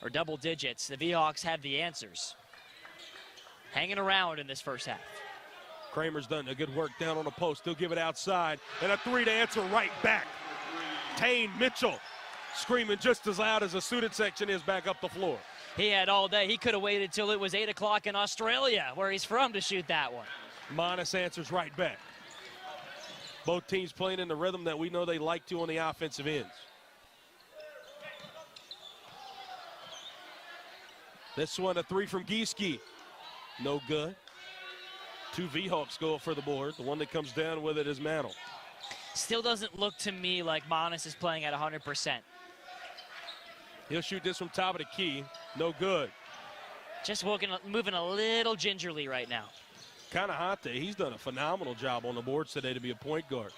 or double digits, the Seahawks have the answers. Hanging around in this first half. Kramer's done a good work down on the post. He'll give it outside. And a 3 to answer right back. Tane Mitchell screaming just as loud as the student section is back up the floor. He had all day. He could have waited till it was 8 o'clock in Australia, where he's from, to shoot that one. Monis answers right back. Both teams playing in the rhythm that we know they like to on the offensive ends. This one, a 3 from Gieske. No good. 2 V-Hawks go for the board. The one that comes down with it is Mantle. Still doesn't look to me like Monis is playing at 100%. He'll shoot this from top of the key. No good. Just moving a little gingerly right now. Kanahate, he's done a phenomenal job on the boards today to be a point guard.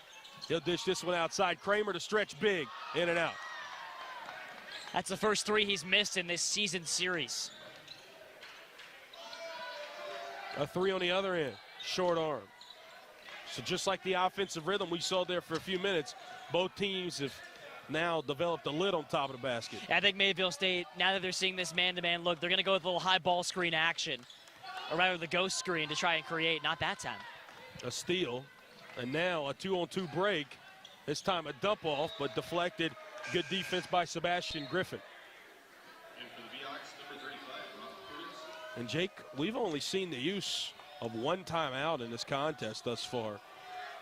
He'll dish this one outside. Kramer to stretch big, in and out. That's the first 3 he's missed in this season series. A 3 on the other end, short arm. So just like the offensive rhythm we saw there for a few minutes, both teams have now developed a lid on top of the basket. I think Mayville State, now that they're seeing this man-to-man look, they're going to go with a little high ball screen action, or rather the ghost screen to try and create. Not that time. A steal, and now a 2-on-2 break. This time a dump off, but deflected. Good defense by Sebastian Griffin. And Jake, we've only seen the use of one timeout in this contest thus far.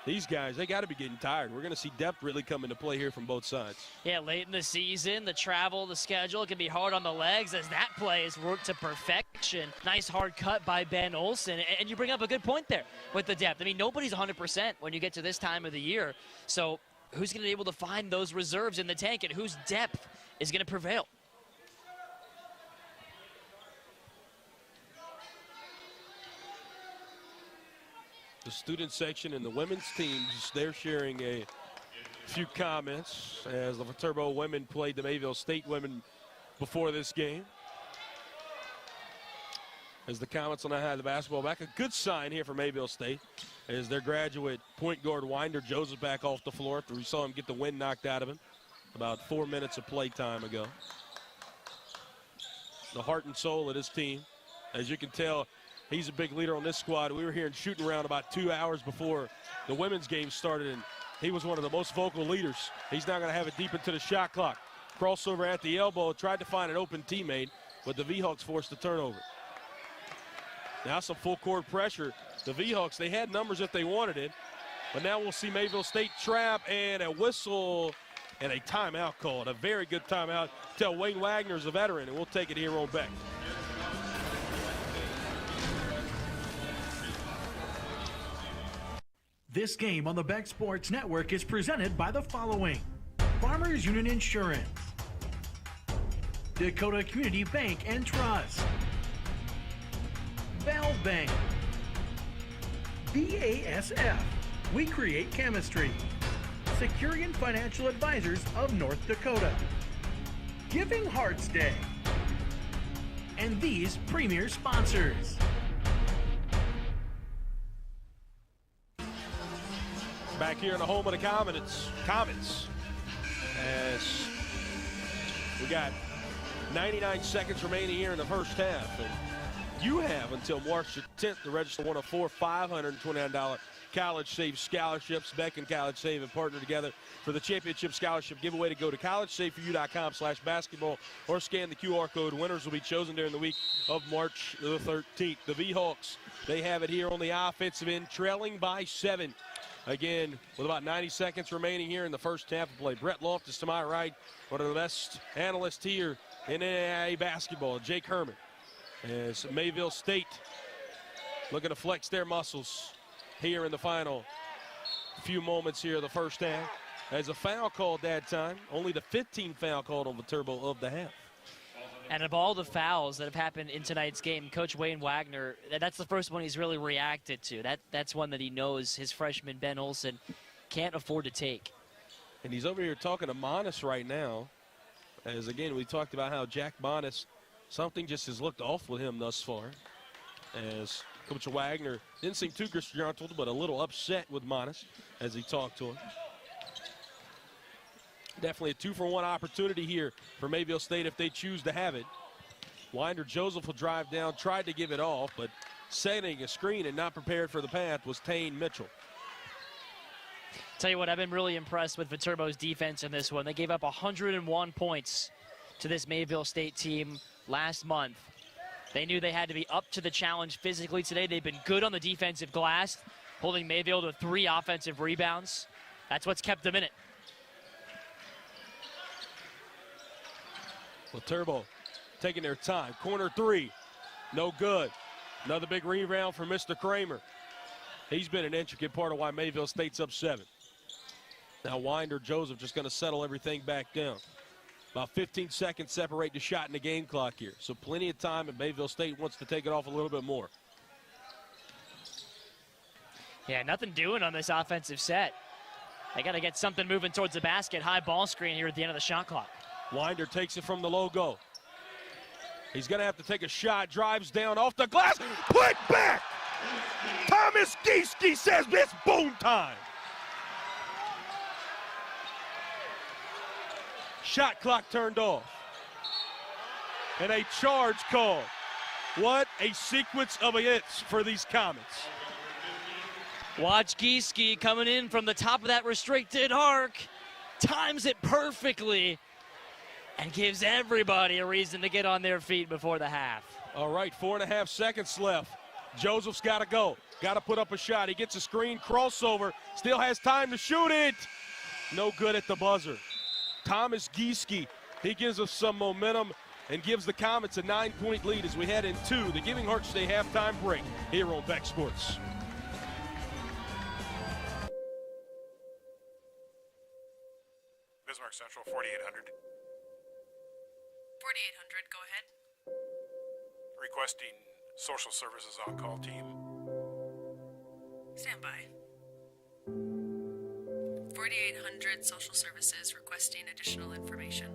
These guys, they got to be getting tired. We're going to see depth really come into play here from both sides. Yeah, late in the season, the travel, the schedule can be hard on the legs as that play is worked to perfection. Nice hard cut by Ben Olsen. And you bring up a good point there with the depth. I mean, nobody's 100% when you get to this time of the year. So who's going to be able to find those reserves in the tank, and whose depth is going to prevail? The student section and the women's teams, they're sharing a few comments as the Viterbo women played the Mayville State women before this game. As the comments on that had the basketball back, a good sign here for Mayville State as their graduate point guard Winder Joseph back off the floor after we saw him get the wind knocked out of him about 4 minutes of play time ago. The heart and soul of this team, as you can tell, he's a big leader on this squad. We were here and shooting around about 2 hours before the women's game started, and he was one of the most vocal leaders. He's now going to have it deep into the shot clock. Crossover at the elbow, tried to find an open teammate, but the V-Hawks forced the turnover. Now some full court pressure. The V-Hawks, they had numbers if they wanted it, but now we'll see Mayville State trap and a whistle and a timeout called. A very good timeout. Tell Wayne Wagner's a veteran, and we'll take it here on Beck. This game on the Beck Sports Network is presented by the following: Farmers Union Insurance, Dakota Community Bank and Trust, Valve Bank, BASF, we create chemistry, Securian Financial Advisors of North Dakota, Giving Hearts Day, and these premier sponsors. Back here in the home of the Comets, as we got 99 seconds remaining here in the first half. And you have until March the 10th to register one of 4 $529 College Save scholarships. Beck and College Save have partnered together for the championship scholarship giveaway. To go to collegesaveforyou.com/basketball or scan the QR code. Winners will be chosen during the week of March the 13th. The V-Hawks, they have it here on the offensive end, trailing by 7. Again, with about 90 seconds remaining here in the first half of play. Brett Loftus to my right, one of the best analysts here in NAIA basketball, Jake Herman. As Mayville State looking to flex their muscles here in the final few moments here of the first half. As a foul called that time, only the 15th foul called on Viterbo of the half. And of all the fouls that have happened in tonight's game, Coach Wayne Wagner, that's the first one he's really reacted to. That's one that he knows his freshman Ben Olsen can't afford to take. And he's over here talking to Monis right now. As again, we talked about how Jack Monis, something just has looked off with him thus far. As Coach Wagner didn't seem too disgruntled, but a little upset with Monis as he talked to him. Definitely a 2-for-1 opportunity here for Mayville State if they choose to have it. Winder Joseph will drive down, tried to give it off, but setting a screen and not prepared for the path was Tane Mitchell. Tell you what, I've been really impressed with Viterbo's defense in this one. They gave up 101 points to this Mayville State team last month. They knew they had to be up to the challenge physically today. They've been good on the defensive glass, holding Mayville to 3 offensive rebounds. That's what's kept them in it. Viterbo taking their time. Corner 3, no good. Another big rebound for Mr. Kramer. He's been an intricate part of why Mayville State's up 7. Now Winder Joseph just going to settle everything back down. About 15 seconds separate the shot in the game clock here. So plenty of time, and Mayville State wants to take it off a little bit more. Yeah, nothing doing on this offensive set. They got to get something moving towards the basket. High ball screen here at the end of the shot clock. Winder takes it from the logo. He's going to have to take a shot, drives down off the glass, put back! Thomas Gieske says it's boom time. Shot clock turned off. And a charge call. What a sequence of hits for these Comets. Watch Gieske coming in from the top of that restricted arc. Times it perfectly. And gives everybody a reason to get on their feet before the half. All right, 4.5 seconds left. Joseph's got to go. Got to put up a shot. He gets a screen, crossover. Still has time to shoot it. No good at the buzzer. Thomas Gieske, he gives us some momentum and gives the Comets a 9-point lead as we head into the Giving Hearts Day halftime break here on Beck Sports. Bismarck Central, 4800. 4800, go ahead. Requesting social services on-call team. Stand by. 4800 social services requesting additional information.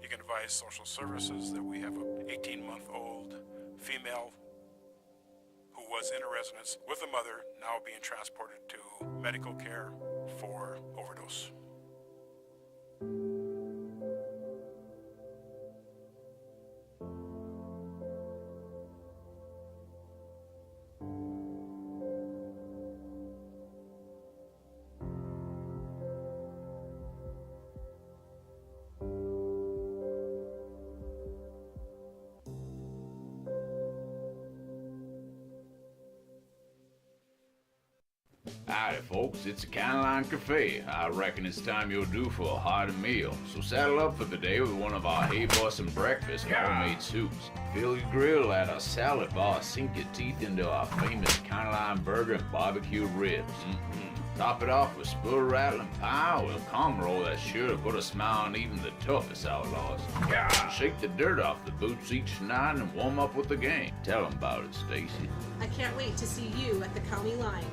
You can advise social services that we have an 18-month-old female who was in a residence with a mother, now being transported to medical care for overdose. Howdy, folks. It's a Caroline Cafe. I reckon it's time you're due for a hearty meal. So saddle up for the day with one of our hay bussin' breakfast homemade soups. Fill your grill at our salad bar. Sink your teeth into our famous Caroline burger and barbecue ribs. Top it off with spoon-rattling pie with a calm roll that's sure to put a smile on even the toughest outlaws. Shake the dirt off the boots each night and warm up with the game. Tell them about it, Stacy. I can't wait to see you at the county line.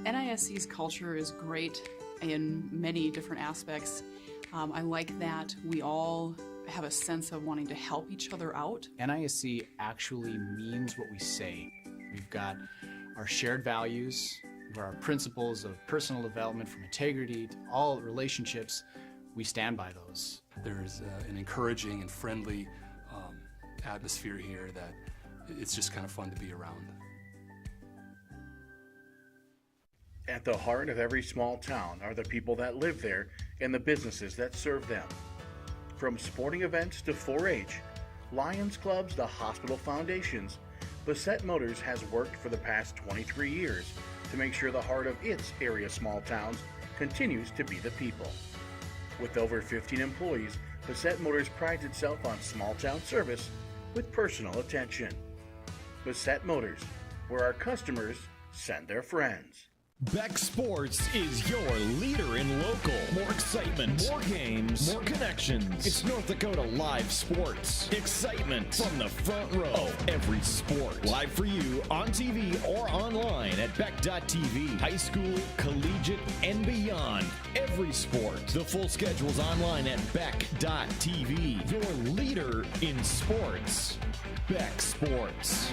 NISC's culture is great in many different aspects. I like that we all have a sense of wanting to help each other out. NISC actually means what we say. We've got our shared values, our principles of personal development from integrity to all relationships. We stand by those. There's an encouraging and friendly atmosphere here that it's just kind of fun to be around. At the heart of every small town are the people that live there and the businesses that serve them. From sporting events to 4-H, Lions clubs to hospital foundations, Bassett Motors has worked for the past 23 years to make sure the heart of its area small towns continues to be the people. With over 15 employees, Bassett Motors prides itself on small town service with personal attention. Bassett Motors, where our customers send their friends. Beck Sports is your leader in local. More excitement, more games, more connections. It's North Dakota Live Sports. Excitement from the front row of every sport. Live for you on TV or online at Beck.tv. High school, collegiate, and beyond. Every sport. The full schedule's online at Beck.tv. Your leader in sports. Beck Sports.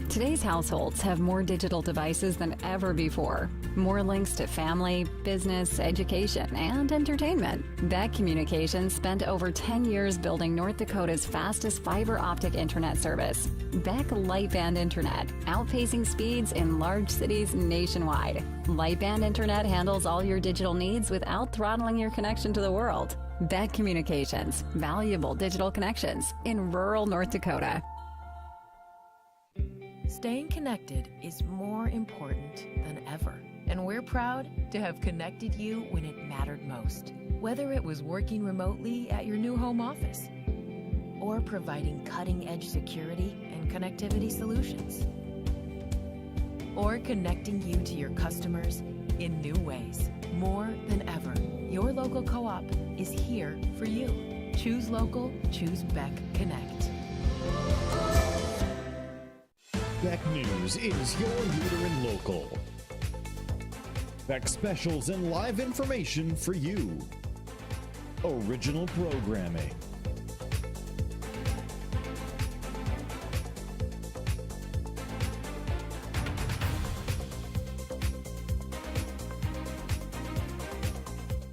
Today's households have more digital devices than ever before. More links to family, business, education, and entertainment. Beck Communications spent over 10 years building North Dakota's fastest fiber optic internet service. Beck Lightband Internet, outpacing speeds in large cities nationwide. Lightband Internet handles all your digital needs without throttling your connection to the world. Beck Communications, valuable digital connections in rural North Dakota. Staying connected is more important than ever, and we're proud to have connected you when it mattered most. Whether it was working remotely at your new home office or providing cutting-edge security and connectivity solutions, or connecting you to your customers in new ways. More than ever, your local co-op is here for you. Choose local, choose Beck Connect. Beck News is your leader in local. Beck specials and live information for you. Original programming.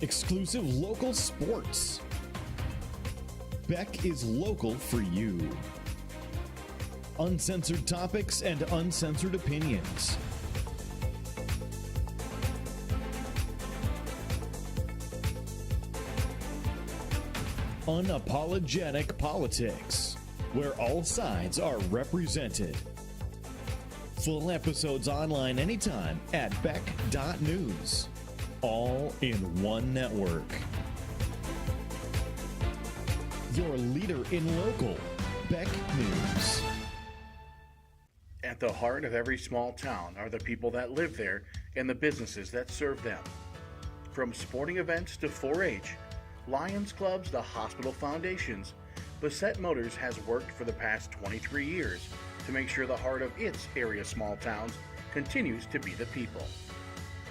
Exclusive local sports. Beck is local for you. Uncensored topics and uncensored opinions. Unapologetic politics, where all sides are represented. Full episodes online anytime at beck.news. All in one network. Your leader in local, Beck News. At the heart of every small town are the people that live there and the businesses that serve them. From sporting events to 4-H, Lions clubs to hospital foundations, Bassett Motors has worked for the past 23 years to make sure the heart of its area small towns continues to be the people.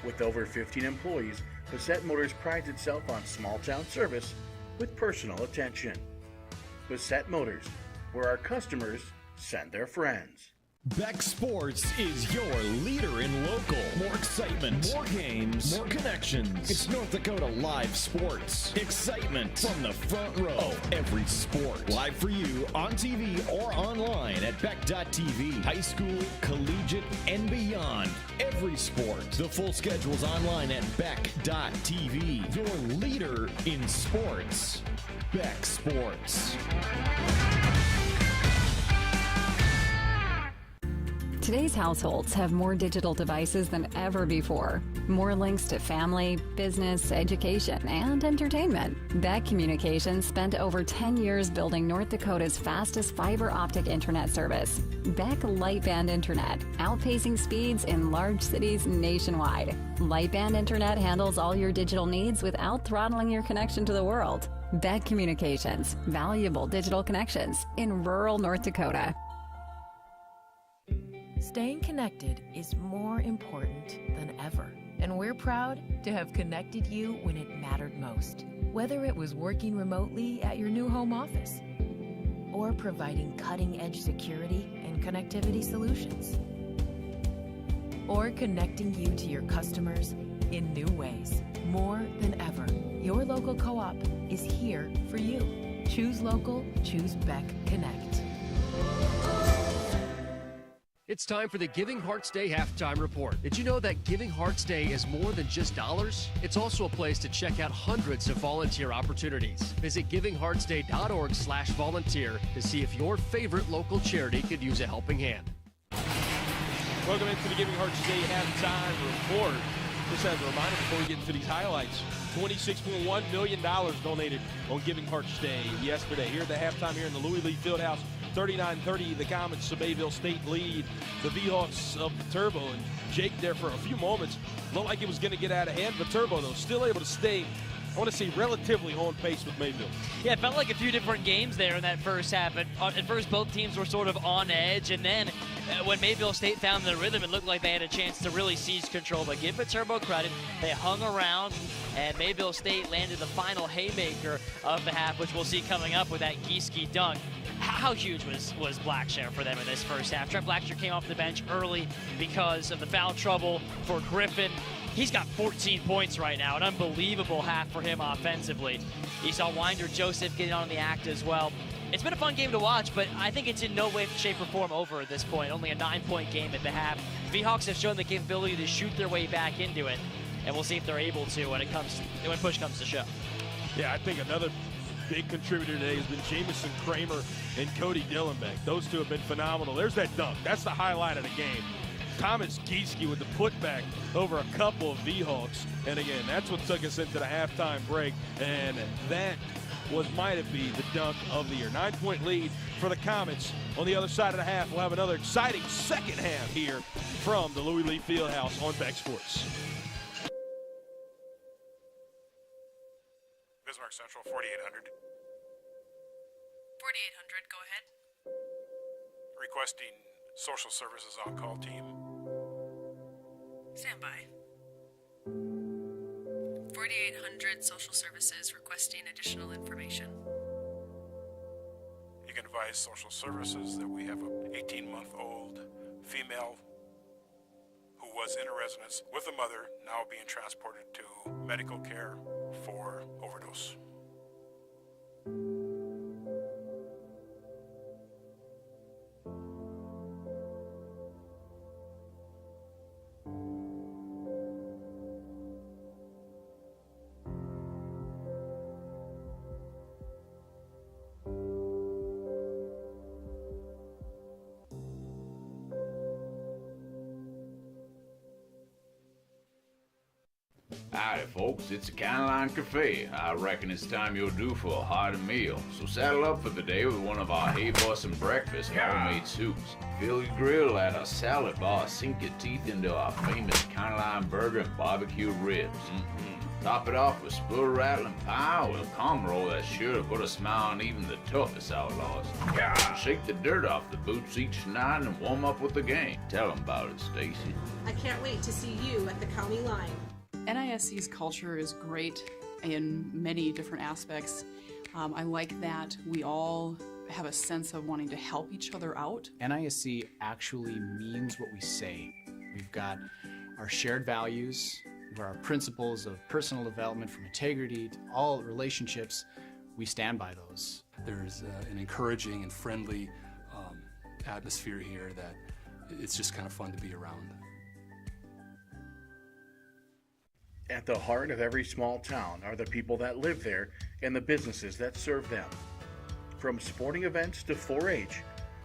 With over 15 employees, Bassett Motors prides itself on small town service with personal attention. Bassett Motors, where our customers send their friends. Beck Sports is your leader in local. More excitement, more games, more connections. It's North Dakota Live Sports. Excitement from the front row of every sport. Live for you on TV or online at Beck.tv. High school, collegiate, and beyond. Every sport. The full schedule's online at Beck.tv. Your leader in sports. Beck Sports. Today's households have more digital devices than ever before. More links to family, business, education, and entertainment. Beck Communications spent over 10 years building North Dakota's fastest fiber optic internet service. Beck Lightband Internet, outpacing speeds in large cities nationwide. Lightband Internet handles all your digital needs without throttling your connection to the world. Beck Communications, valuable digital connections in rural North Dakota. Staying connected is more important than ever, and we're proud to have connected you when it mattered most. Whether it was working remotely at your new home office or providing cutting-edge security and connectivity solutions, or connecting you to your customers in new ways. More than ever, your local co-op is here for you. Choose local, choose Beck Connect. It's time for the Giving Hearts Day Halftime Report. Did you know that Giving Hearts Day is more than just dollars? It's also a place to check out hundreds of volunteer opportunities. Visit givingheartsday.org/volunteer to see if your favorite local charity could use a helping hand. Welcome into the Giving Hearts Day Halftime Report. Just as a reminder before we get into these highlights, $26.1 million donated on Giving Hearts Day yesterday. Here at the halftime here in the Louis Lee Fieldhouse, 39-30, the Comets of Mayville State lead. The V-Hawks of Viterbo, and Jake there for a few moments. Looked like it was going to get out of hand. Viterbo, though, still able to stay, I want to say, relatively on pace with Mayville. Yeah, it felt like a few different games there in that first half. At first, both teams were sort of on edge, and then when Mayville State found the rhythm, it looked like they had a chance to really seize control. But give Viterbo credit, they hung around, and Mayville State landed the final haymaker of the half, which we'll see coming up with that Gieske dunk. How huge was Blackshear for them in this first half? Trent Blackshear came off the bench early because of the foul trouble for Griffin. He's got 14 points right now, an unbelievable half for him offensively. You saw Winder Joseph getting on the act as well. It's been a fun game to watch, but I think it's in no way, shape, or form over at this point. Only a 9-point game at the half. V-Hawks have shown the capability to shoot their way back into it, and we'll see if they're able to when push comes to shove. Yeah, I think another big contributor today has been Jamison Kramer and Cody Dillenbeck. Those two have been phenomenal. There's that dunk. That's the highlight of the game. Thomas Gieske with the putback over a couple of V-Hawks. And again, that's what took us into the halftime break. And that might be the dunk of the year. 9-point lead for the Comets. On the other side of the half, we'll have another exciting second half here from the Louis Lee Fieldhouse on Beck Sports. Bismarck Central, 4800. 4800, go ahead. Requesting social services on-call team. Stand by. 4800 social services requesting additional information. You can advise social services that we have an 18-month-old female who was in a residence with a mother, now being transported to medical care for overdose. Howdy, folks. It's a Caroline Cafe. I reckon it's time you're due for a hearty meal. So saddle up for the day with one of our Hey Bussin' breakfast homemade soups. Fill your grill at our salad bar. Sink your teeth into our famous Caroline burger and barbecue ribs. Top it off with spoon-rattling pie with a combo roll that's sure to put a smile on even the toughest outlaws. Shake the dirt off the boots each night and warm up with the gang. Tell them about it, Stacy. I can't wait to see you at the county line. NISC's culture is great in many different aspects. I like that we all have a sense of wanting to help each other out. NISC actually means what we say. We've got our shared values, our principles of personal development from integrity to all relationships. We stand by those. There's an encouraging and friendly atmosphere here that it's just kind of fun to be around. At the heart of every small town are the people that live there and the businesses that serve them. From sporting events to 4-H,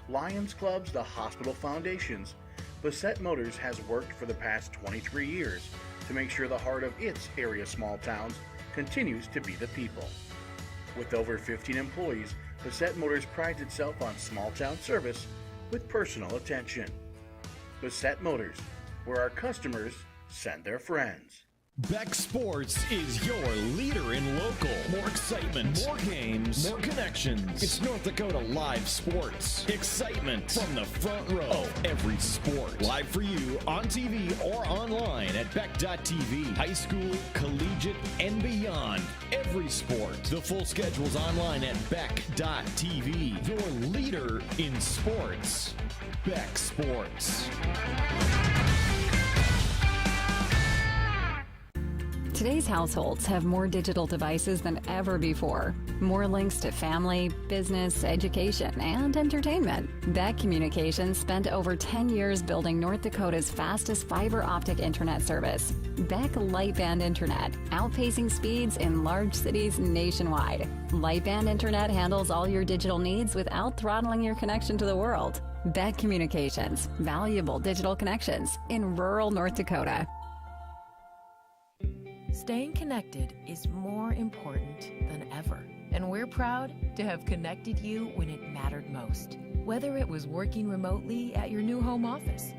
Lions clubs to hospital foundations, Bassett Motors has worked for the past 23 years to make sure the heart of its area small towns continues to be the people. With over 15 employees, Bassett Motors prides itself on small town service with personal attention. Bassett Motors, where our customers send their friends. Beck Sports is your leader in local. More excitement, more games, more connections. It's North Dakota Live Sports. Excitement from the front row of every sport. Live for you on TV or online at Beck.tv. High school, collegiate, and beyond. Every sport. The full schedule's online at Beck.tv. Your leader in sports. Beck Sports. Today's households have more digital devices than ever before. More links to family, business, education, and entertainment. Beck Communications spent over 10 years building North Dakota's fastest fiber optic internet service. Beck Lightband Internet, outpacing speeds in large cities nationwide. Lightband Internet handles all your digital needs without throttling your connection to the world. Beck Communications, valuable digital connections in rural North Dakota. Staying connected is more important than ever, and we're proud to have connected you when it mattered most. Whether it was working remotely at your new home office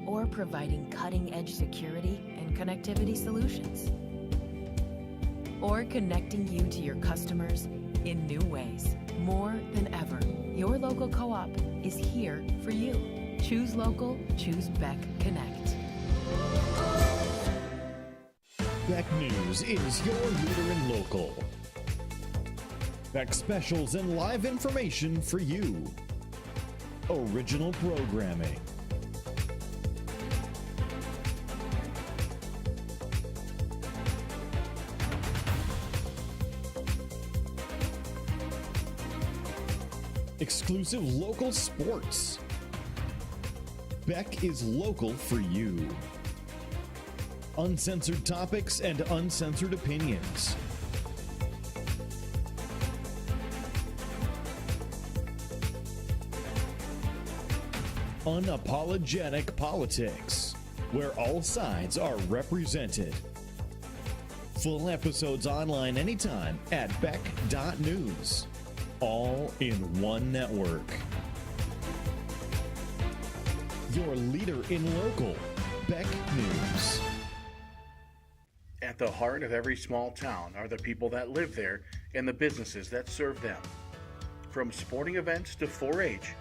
or providing cutting-edge security and connectivity solutions, or connecting you to your customers in new ways. More than ever, your local co-op is here for you. Choose local, choose Beck Connect. Beck News is your leader in local. Beck specials and live information for you. Original programming. Exclusive local sports. Beck is local for you. Uncensored topics and uncensored opinions. Unapologetic politics, where all sides are represented. Full episodes online anytime at Beck.news. All in one network. Your leader in local, Beck News. At the heart of every small town are the people that live there and the businesses that serve them. From sporting events to 4-H,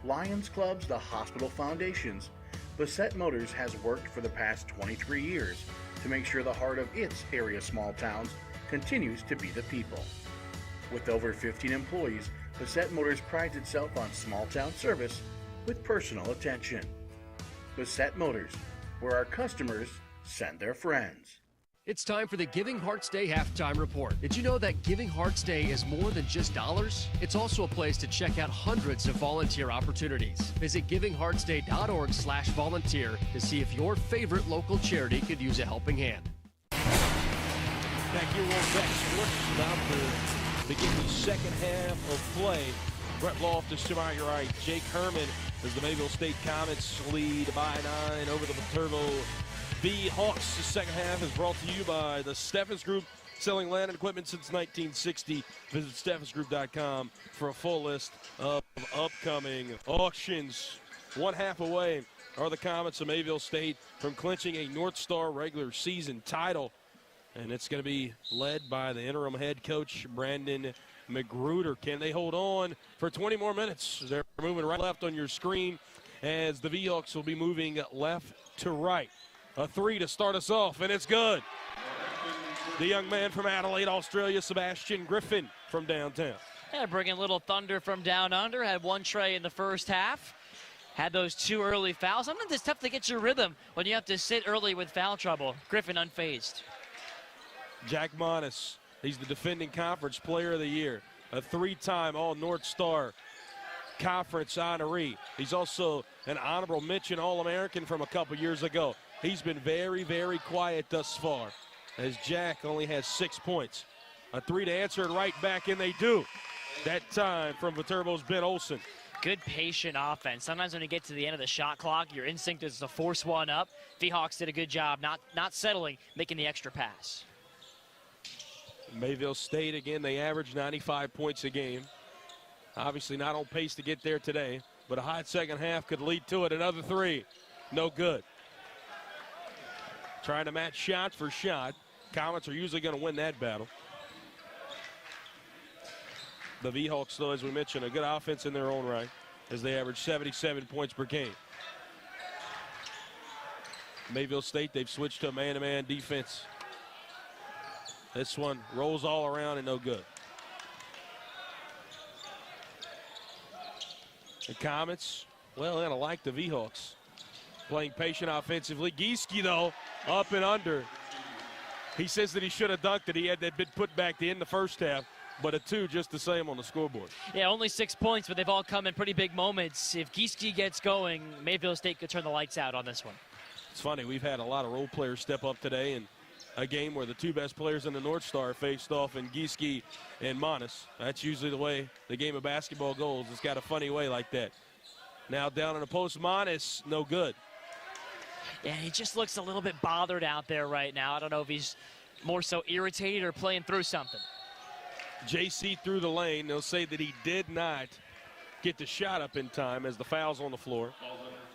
Lions clubs to hospital foundations, Bassett Motors has worked for the past 23 years to make sure the heart of its area small towns continues to be the people. With over 15 employees, Bassett Motors prides itself on small town service with personal attention. Bassett Motors, where our customers send their friends. It's time for the Giving Hearts Day Halftime Report. Did you know that Giving Hearts Day is more than just dollars? It's also a place to check out hundreds of volunteer opportunities. Visit givingheartsday.org/volunteer to see if your favorite local charity could use a helping hand. Back here on Beck Sports, about to begin the second half of play. Brett Loftus to my right, Jake Herman as the Mayville State Comets lead by 9 over the Viterbo The Hawks, the second half is brought to you by the Steffens Group, selling land and equipment since 1960. Visit steffensgroup.com for a full list of upcoming auctions. One half away are the Comets of Mayville State from clinching a North Star regular season title. And it's going to be led by the interim head coach, Brandon Magruder. Can they hold on for 20 more minutes? They're moving right left on your screen as the V-Hawks will be moving left to right. A three to start us off, and it's good. The young man from Adelaide, Australia, Sebastian Griffin from downtown. Yeah, bringing a little thunder from down under. Had one tray in the first half. Had those 2 early fouls. Sometimes it's tough to get your rhythm when you have to sit early with foul trouble. Griffin unfazed. Jack Monis, he's the defending conference player of the year. A 3-time All-North Star Conference honoree. He's also an honorable mention All-American from a couple years ago. He's been very, very quiet thus far, as Jack only has 6 points. A 3 to answer it right back, and they do. That time from Viterbo's Ben Olsen. Good patient offense. Sometimes when you get to the end of the shot clock, your instinct is to force one up. V-Hawks did a good job not settling, making the extra pass. Mayville State, again, they average 95 points a game. Obviously not on pace to get there today, but a hot second half could lead to it. Another 3, no good. Trying to match shot for shot. Comets are usually going to win that battle. The V-Hawks, though, as we mentioned, a good offense in their own right, as they average 77 points per game. Mayville State, they've switched to a man-to-man defense. This one rolls all around and no good. The Comets, well, they're going to like the V-Hawks. Playing patient offensively. Gieske, though, up and under. He says that he should have dunked it. He had that bit put back in the first half, but a 2 just the same on the scoreboard. Yeah, only 6 points, but they've all come in pretty big moments. If Gieske gets going, Mayville State could turn the lights out on this one. It's funny, we've had a lot of role players step up today, and a game where the 2 best players in the North Star faced off in Gieske and Monis. That's usually the way the game of basketball goes. It's got a funny way like that. Now down in the post, Monis, no good. Yeah, he just looks a little bit bothered out there right now. I don't know if he's more so irritated or playing through something. JC through the lane. They'll say that he did not get the shot up in time as the foul's on the floor.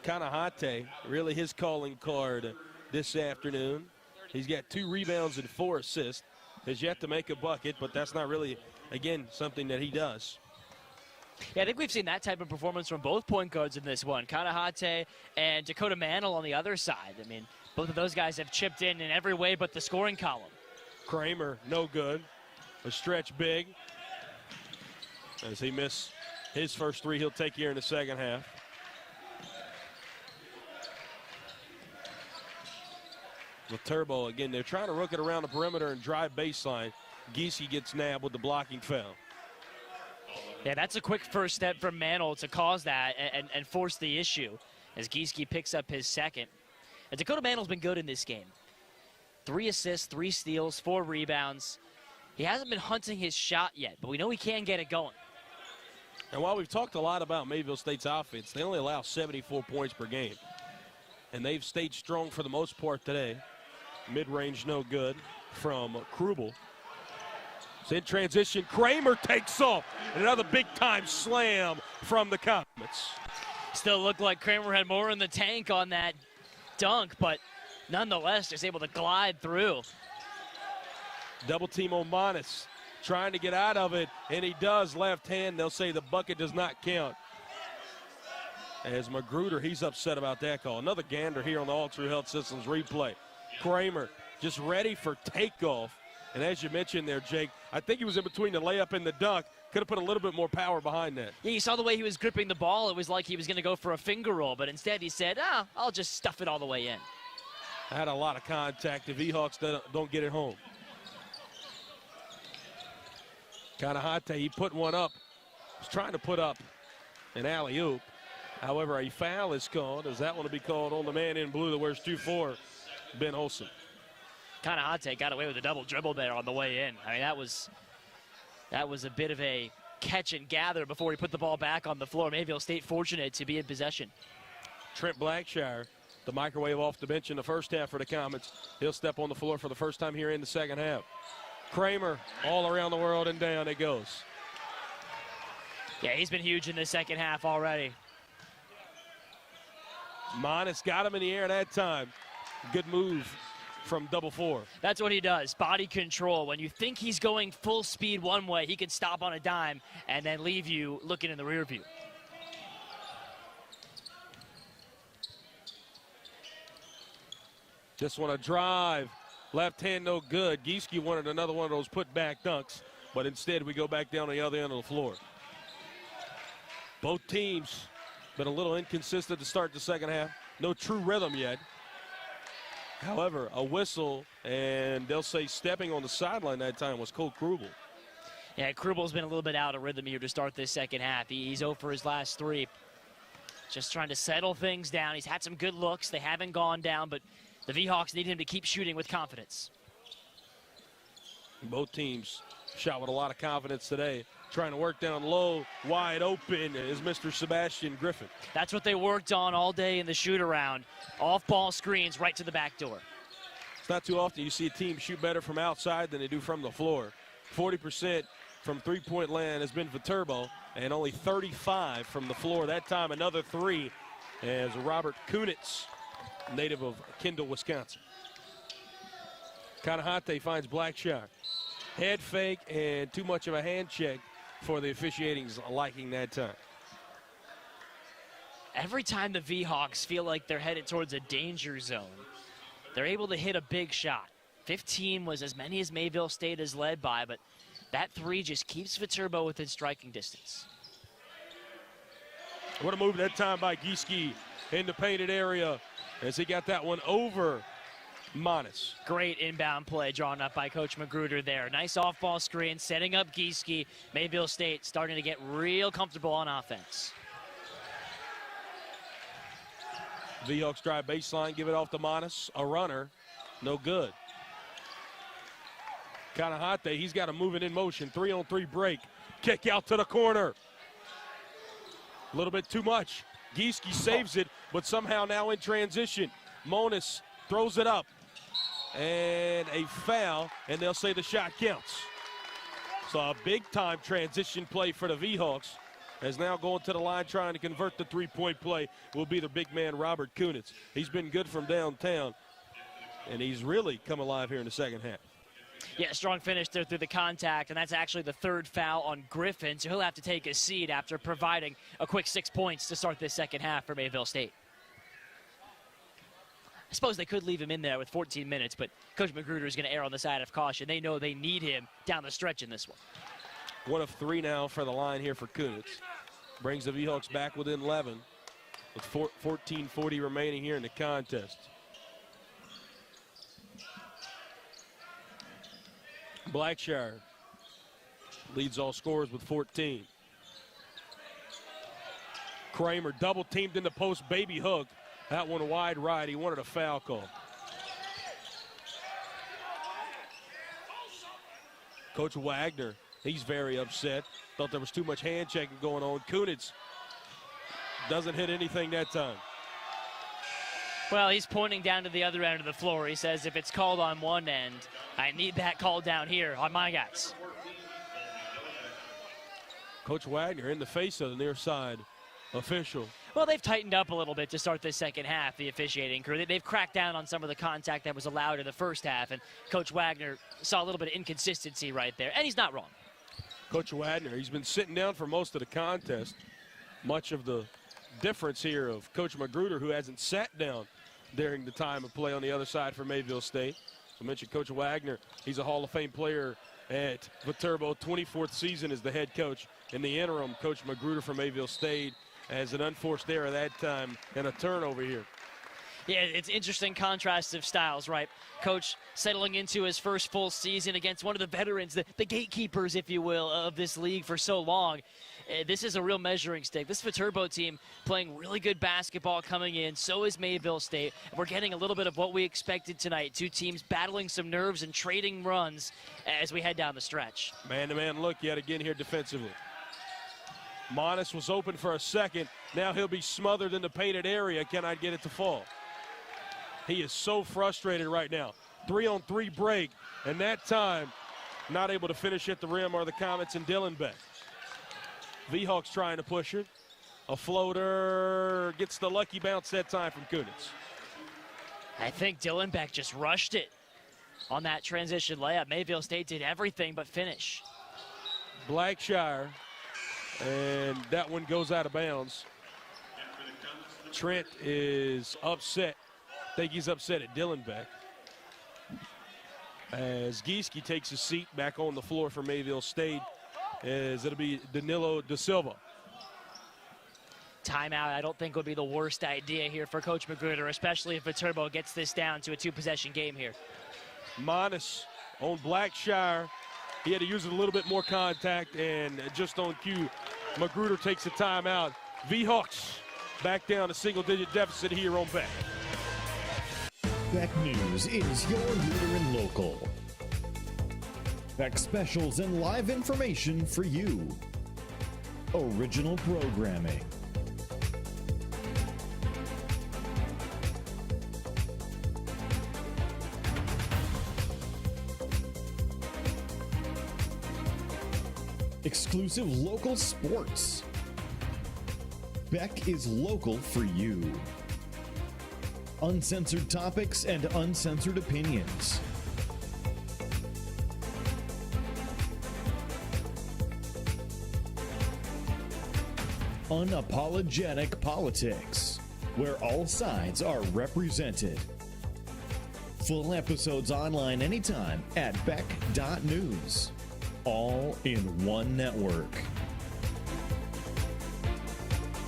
Kanahate, really his calling card this afternoon. He's got 2 rebounds and 4 assists. Has yet to make a bucket, but that's not really, again, something that he does. Yeah, I think we've seen that type of performance from both point guards in this one. Kanahate and Dakota Mantle on the other side. I mean, both of those guys have chipped in every way but the scoring column. Kramer, no good. A stretch big. As he missed his first 3, he'll take here in the second half. Viterbo, again, they're trying to rook it around the perimeter and drive baseline. Gieske gets nabbed with the blocking foul. Yeah, that's a quick first step from Mantle to cause that and force the issue as Gieske picks up his second. And Dakota Mantle's been good in this game. 3 assists, 3 steals, 4 rebounds. He hasn't been hunting his shot yet, but we know he can get it going. And while we've talked a lot about Mayville State's offense, they only allow 74 points per game. And they've stayed strong for the most part today. Mid-range no good from Krubel. It's in transition. Kramer takes off. And another big-time slam from the Comets. Still looked like Kramer had more in the tank on that dunk, but nonetheless just able to glide through. Double team on Monis. Trying to get out of it, and he does. Left hand, they'll say the bucket does not count. As Magruder, he's upset about that call. Another gander here on the All True Health Systems replay. Kramer just ready for takeoff. And as you mentioned there, Jake, I think he was in between the layup and the dunk. Could have put a little bit more power behind that. Yeah, you saw the way he was gripping the ball. It was like he was going to go for a finger roll, but instead he said, I'll just stuff it all the way in. Had a lot of contact. The V-Hawks don't get it home. Kanahate, he put one up. Was trying to put up an alley-oop. However, a foul is called, as that one will be called on the man in blue that wears 2-4, Ben Olsen. Kanahate got away with a double dribble there on the way in. I mean, that was a bit of a catch and gather before he put the ball back on the floor. Mayville State fortunate to be in possession. Trent Blackshire The microwave off the bench in the first half for the Comets. He'll step on the floor for the first time here in the second half. Kramer all around the world, and down it goes. Yeah, he's been huge in the second half already. Monis got him in the air that time. Good move from double four. That's what he does, body control. When you think he's going full speed one way, he can stop on a dime and then leave you looking in the rear view. This one a drive. Left hand no good. Gieske wanted another one of those put-back dunks, but instead we go back down on the other end of the floor. Both teams been a little inconsistent to start the second half. No true rhythm yet. However, a whistle, and they'll say stepping on the sideline that time was Cole Krubel. Yeah, Krubel's been a little bit out of rhythm here to start this second half. He's 0 for his last 3. Just trying to settle things down. He's had some good looks. They haven't gone down, but the V-Hawks need him to keep shooting with confidence. Both teams shot with a lot of confidence today. Trying to work down low, wide open is Mr. Sebastian Griffin. That's what they worked on all day in the shoot-around. Off-ball screens right to the back door. It's not too often you see a team shoot better from outside than they do from the floor. 40% from three-point land has been Viterbo, and only 35 from the floor. That time another 3 as Robert Kunitz, native of Kendall, Wisconsin. Kanahate finds Blackshire. Head fake and too much of a hand check for the officiating's liking that time. Every time the V-Hawks feel like they're headed towards a danger zone, they're able to hit a big shot. 15 was as many as Mayville State has led by, but that 3 just keeps Viterbo within striking distance. What a move that time by Gieske in the painted area as he got that one over Monis. Great inbound play drawn up by Coach Magruder there. Nice off-ball screen, setting up Gieske. Mayville State starting to get real comfortable on offense. V-Hawks drive baseline, give it off to Monis. A runner, no good. Kanahate, he's got to move it in motion. 3-on-3 break. Kick out to the corner. A little bit too much. Gieske saves it, but somehow now in transition. Monis throws it up. And a foul, and they'll say the shot counts. So a big-time transition play for the V-Hawks, as now going to the line trying to convert the three-point play will be the big man Robert Kunitz. He's been good from downtown, and he's really come alive here in the second half. Yeah, strong finish there through the contact, and that's actually the 3rd foul on Griffin, so he'll have to take a seat after providing a quick 6 points to start this second half for Mayville State. I suppose they could leave him in there with 14 minutes, but Coach Magruder is going to err on the side of caution. They know they need him down the stretch in this one. 1 of 3 now for the line here for Kunitz. Brings the V-Hawks back within 11 with 14:40 remaining here in the contest. Blackshire leads all scorers with 14. Kramer double teamed in the post, baby hook. That one wide right. He wanted a foul call. Coach Wagner, he's very upset. Thought there was too much hand checking going on. Kunitz doesn't hit anything that time. Well, he's pointing down to the other end of the floor. He says if it's called on one end, I need that call down here on my guys. Coach Wagner in the face of the near side official. Well, they've tightened up a little bit to start this second half, the officiating crew. They've cracked down on some of the contact that was allowed in the first half, and Coach Wagner saw a little bit of inconsistency right there, and he's not wrong. Coach Wagner, he's been sitting down for most of the contest. Much of the difference here of Coach Magruder, who hasn't sat down during the time of play on the other side for Mayville State. I mentioned Coach Wagner. He's a Hall of Fame player at Viterbo, 24th season as the head coach. In the interim, Coach Magruder from Mayville State as an unforced error that time and a turnover here. Yeah, it's interesting contrast of styles, right? Coach settling into his first full season against one of the veterans, the gatekeepers, if you will, of this league for so long. This is a real measuring stick. This Viterbo team playing really good basketball coming in. So is Mayville State. We're getting a little bit of what we expected tonight. Two teams battling some nerves and trading runs as we head down the stretch. Man-to-man look yet again here defensively. Monis was open for a second. Now he'll be smothered in the painted area. Cannot get it to fall. He is so frustrated right now. 3-on-3 break, and that time not able to finish at the rim are the Comets and Dylan Beck. V-Hawks trying to push it. A floater gets the lucky bounce that time from Kunitz. I think Dylan Beck just rushed it on that transition layup. Mayville State did everything but finish. Blackshire, and that one goes out of bounds. Trent is upset. I think he's upset at Dylan Beck. As Gieske takes a seat back on the floor for Mayville State, as it'll be Danilo Da Silva. Timeout, I don't think would be the worst idea here for Coach Magruder, especially if Viterbo gets this down to a two-possession game here. Monis on Blackshire. He had to use a little bit more contact, and just on cue, Magruder takes a timeout. V-Hawks back down a single-digit deficit here on Beck. Beck News is your leader in local. Beck specials and live information for you. Original programming. Exclusive local sports. Beck is local for you. Uncensored topics and uncensored opinions. Unapologetic politics, where all sides are represented. Full episodes online anytime at beck.news. All in one network.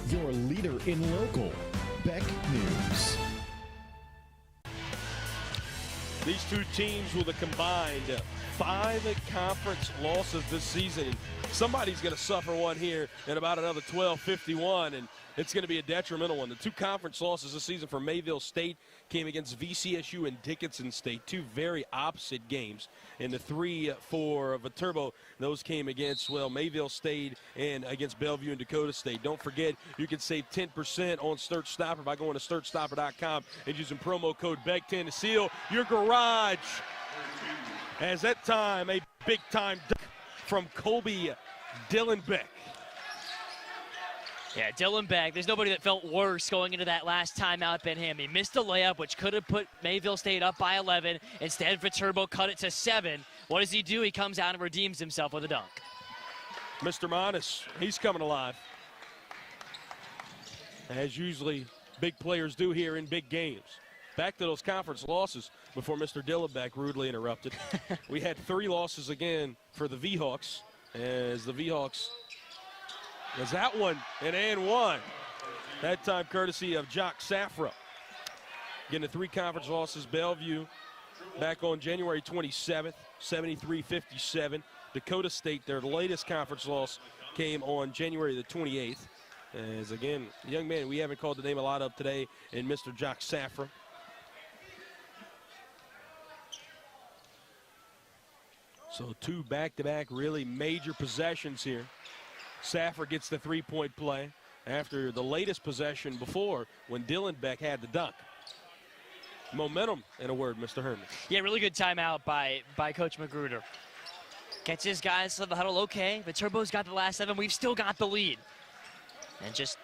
Your leader in local, Beck News. These two teams with a combined 5 conference losses this season. Somebody's going to suffer one here in about another 12:51, and it's going to be a detrimental one. The 2 conference losses this season for Mayville State came against VCSU and Dickinson State, 2 very opposite games. And the 3 for Viterbo, those came against, well, Mayville State and against Bellevue and Dakota State. Don't forget, you can save 10% on Sturt Stopper by going to SturtStopper.com and using promo code BECK10 to seal your garage. As that time, a big-time dunk from Colby Dylan Beck. Yeah, Dylan Beck, there's nobody that felt worse going into that last timeout than him. He missed a layup, which could have put Mayville State up by 11. Instead, Viterbo cut it to 7. What does he do? He comes out and redeems himself with a dunk. Mr. Monis, he's coming alive. As usually big players do here in big games. Back to those conference losses before Mr. Dylan Beck rudely interrupted. We had 3 losses again for the V-Hawks, as the V-Hawks was that one and one. That time courtesy of Jock Safra. Getting the 3 conference losses. Bellevue back on January 27th, 73-57. Dakota State, their latest conference loss, came on January the 28th. As again, a young man we haven't called the name a lot of today, and Mr. Jock Safra. So 2 back-to-back really major possessions here. Safra gets the 3-point play after the latest possession before when Dylan Beck had the dunk. Momentum, in a word, Mr. Herman. Yeah, really good timeout by Coach Magruder. Gets his guys to the huddle. Okay, Viterbo's got the last 7. We've still got the lead. And just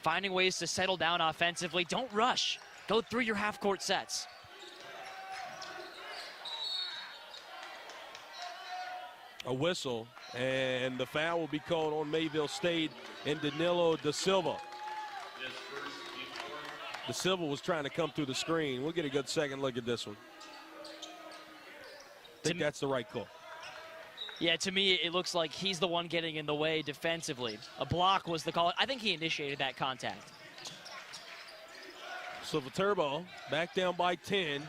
finding ways to settle down offensively. Don't rush. Go through your half-court sets. A whistle, and the foul will be called on Mayville State and Danilo Da Silva. Da Silva was trying to come through the screen. We'll get a good second look at this one. I think that's the right call. Yeah, to me, it looks like he's the one getting in the way defensively. A block was the call. I think he initiated that contact. So Viterbo back down by 10.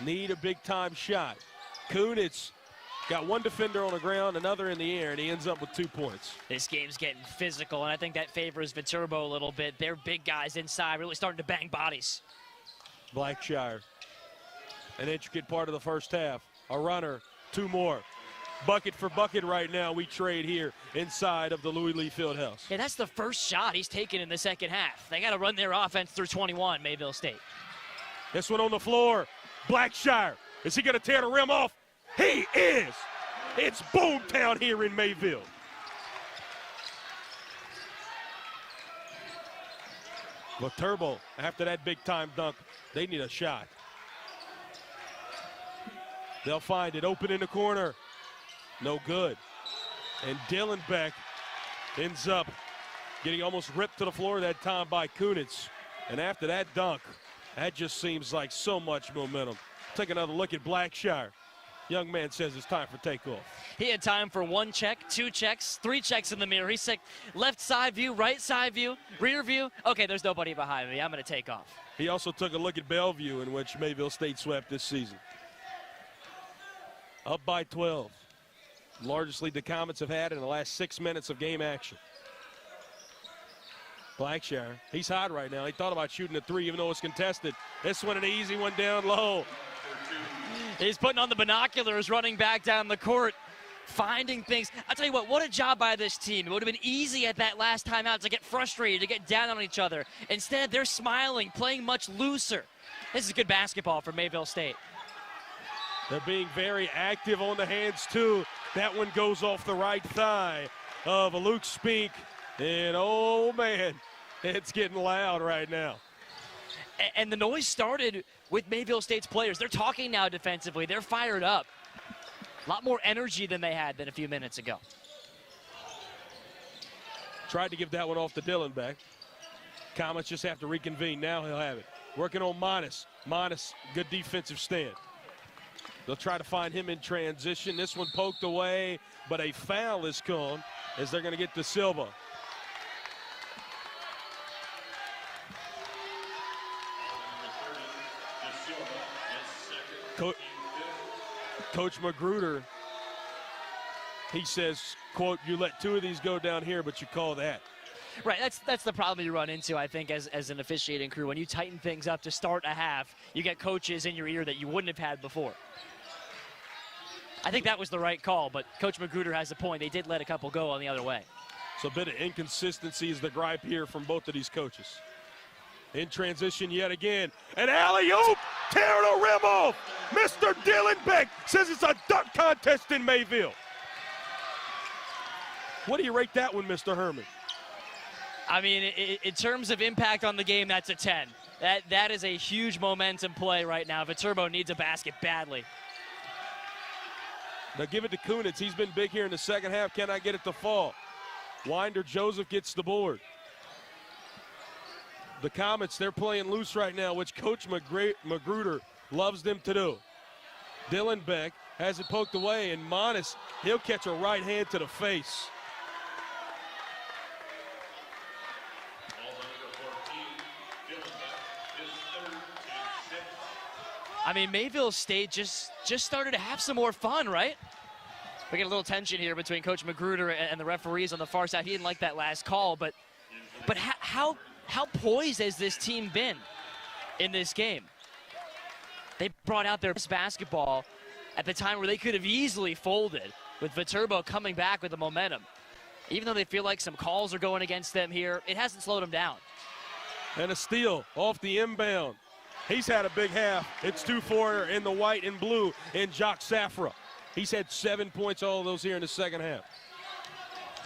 Need a big-time shot. Kunitz got one defender on the ground, another in the air, and he ends up with 2 points. This game's getting physical, and I think that favors Viterbo a little bit. They're big guys inside, really starting to bang bodies. Blackshire, an intricate part of the first half. A runner, 2 more. bucket for bucket right now we trade here inside of the Louis Lee Fieldhouse. Yeah, that's the first shot he's taken in the second half. They got to run their offense through 21, Mayville State. This one on the floor. Blackshire. Is he going to tear the rim off? He is. It's Boomtown here in Mayville. Viterbo, after that big-time dunk, they need a shot. They'll find it open in the corner. No good. And Dylan Beck ends up getting almost ripped to the floor that time by Kunitz. And after that dunk, that just seems like so much momentum. Take another look at Blackshire. Young man says it's time for takeoff. He had time for 1 check, 2 checks, 3 checks in the mirror. He said left side view, right side view, rear view. Okay, there's nobody behind me. I'm going to take off. He also took a look at Bellevue, in which Mayville State swept this season. Up by 12. Largest lead the Comets have had in the last 6 minutes of game action. Blackshire, he's hot right now. He thought about shooting a 3 even though it's contested. This one an easy one down low. He's putting on the binoculars, running back down the court, finding things. I'll tell you what a job by this team. It would have been easy at that last timeout to get frustrated, to get down on each other. Instead, they're smiling, playing much looser. This is good basketball for Mayville State. They're being very active on the hands, too. That one goes off the right thigh of Luke Spink. And, oh, man, it's getting loud right now. And the noise started with Mayville State's players. They're talking now defensively. They're fired up. A lot more energy than they had a few minutes ago. Tried to give that one off to Dylan Beck. Comets just have to reconvene. Now he'll have it. Working on Monis. Monis, good defensive stand. They'll try to find him in transition. This one poked away, but a foul is called as they're going to get to Silva. Coach Magruder, he says, quote, you let 2 of these go down here, but you call that. Right, that's the problem you run into, I think, as an officiating crew. When you tighten things up to start a half, you get coaches in your ear that you wouldn't have had before. I think that was the right call, but Coach Magruder has a point. They did let a couple go on the other way. So a bit of inconsistency is the gripe here from both of these coaches. In transition yet again. An alley-oop! Tear the rim off! Mr. Dylan Beck says it's a dunk contest in Mayville. What do you rate that one, Mr. Herman? I mean, in terms of impact on the game, that's a 10. That is a huge momentum play right now. Viterbo needs a basket badly. Now give it to Kunitz. He's been big here in the second half. Cannot get it to fall. Winder Joseph gets the board. The Comets, they're playing loose right now, which Coach Magruder loves them to do. Dylan Beck has it poked away, and Monis, he'll catch a right hand to the face. I mean, Mayville State just started to have some more fun, right? We get a little tension here between Coach Magruder and the referees on the far side. He didn't like that last call, but how poised has this team been in this game? They brought out their best basketball at the time where they could have easily folded, with Viterbo coming back with the momentum. Even though they feel like some calls are going against them here, it hasn't slowed them down. And a steal off the inbound. He's had a big half. It's 2-4 in the white and blue in Jock Safra. He's had 7 points, all of those here in the second half.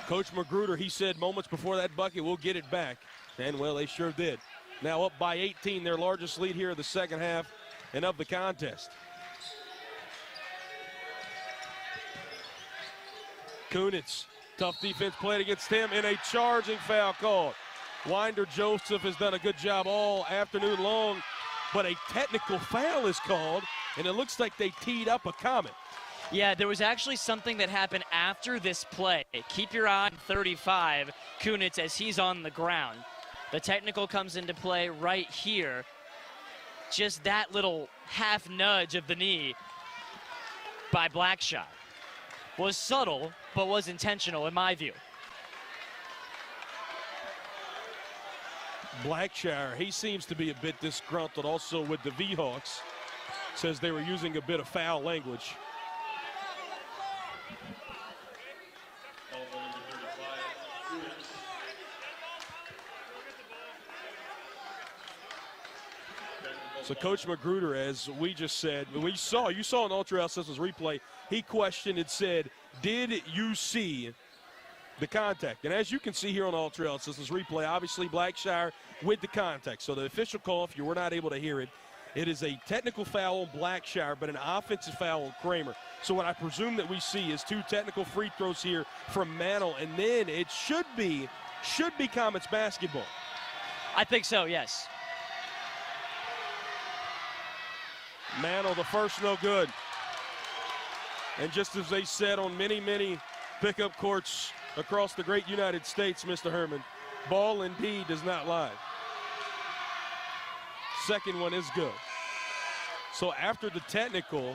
Coach Magruder, he said moments before that bucket, we'll get it back. And, well, they sure did. Now up by 18, their largest lead here in the second half and of the contest. Kunitz, tough defense played against him, and a charging foul called. Winder Joseph has done a good job all afternoon long, but a technical foul is called, and it looks like they teed up a Comet. Yeah, there was actually something that happened after this play. Keep your eye on 35, Kunitz, as he's on the ground. The technical comes into play right here. Just that little half nudge of the knee by Blackshire was subtle, but was intentional in my view. Blackshire, he seems to be a bit disgruntled also with the V-Hawks. Says they were using a bit of foul language. So Coach Magruder, as we just said, you saw in Ultra Systems replay, he questioned and said, did you see the contact? And as you can see here on Ultra Systems replay, obviously Blackshire with the contact. So the official call, if you were not able to hear it, it is a technical foul on Blackshire, but an offensive foul on Kramer. So what I presume that we see is 2 technical free throws here from Mantle, and then it should be Comet's basketball. I think so, yes. Mantle, the first, no good. And just as they said on many pickup courts across the great United States, Mr. Herman, ball indeed does not lie. Second one is good. So after the technical,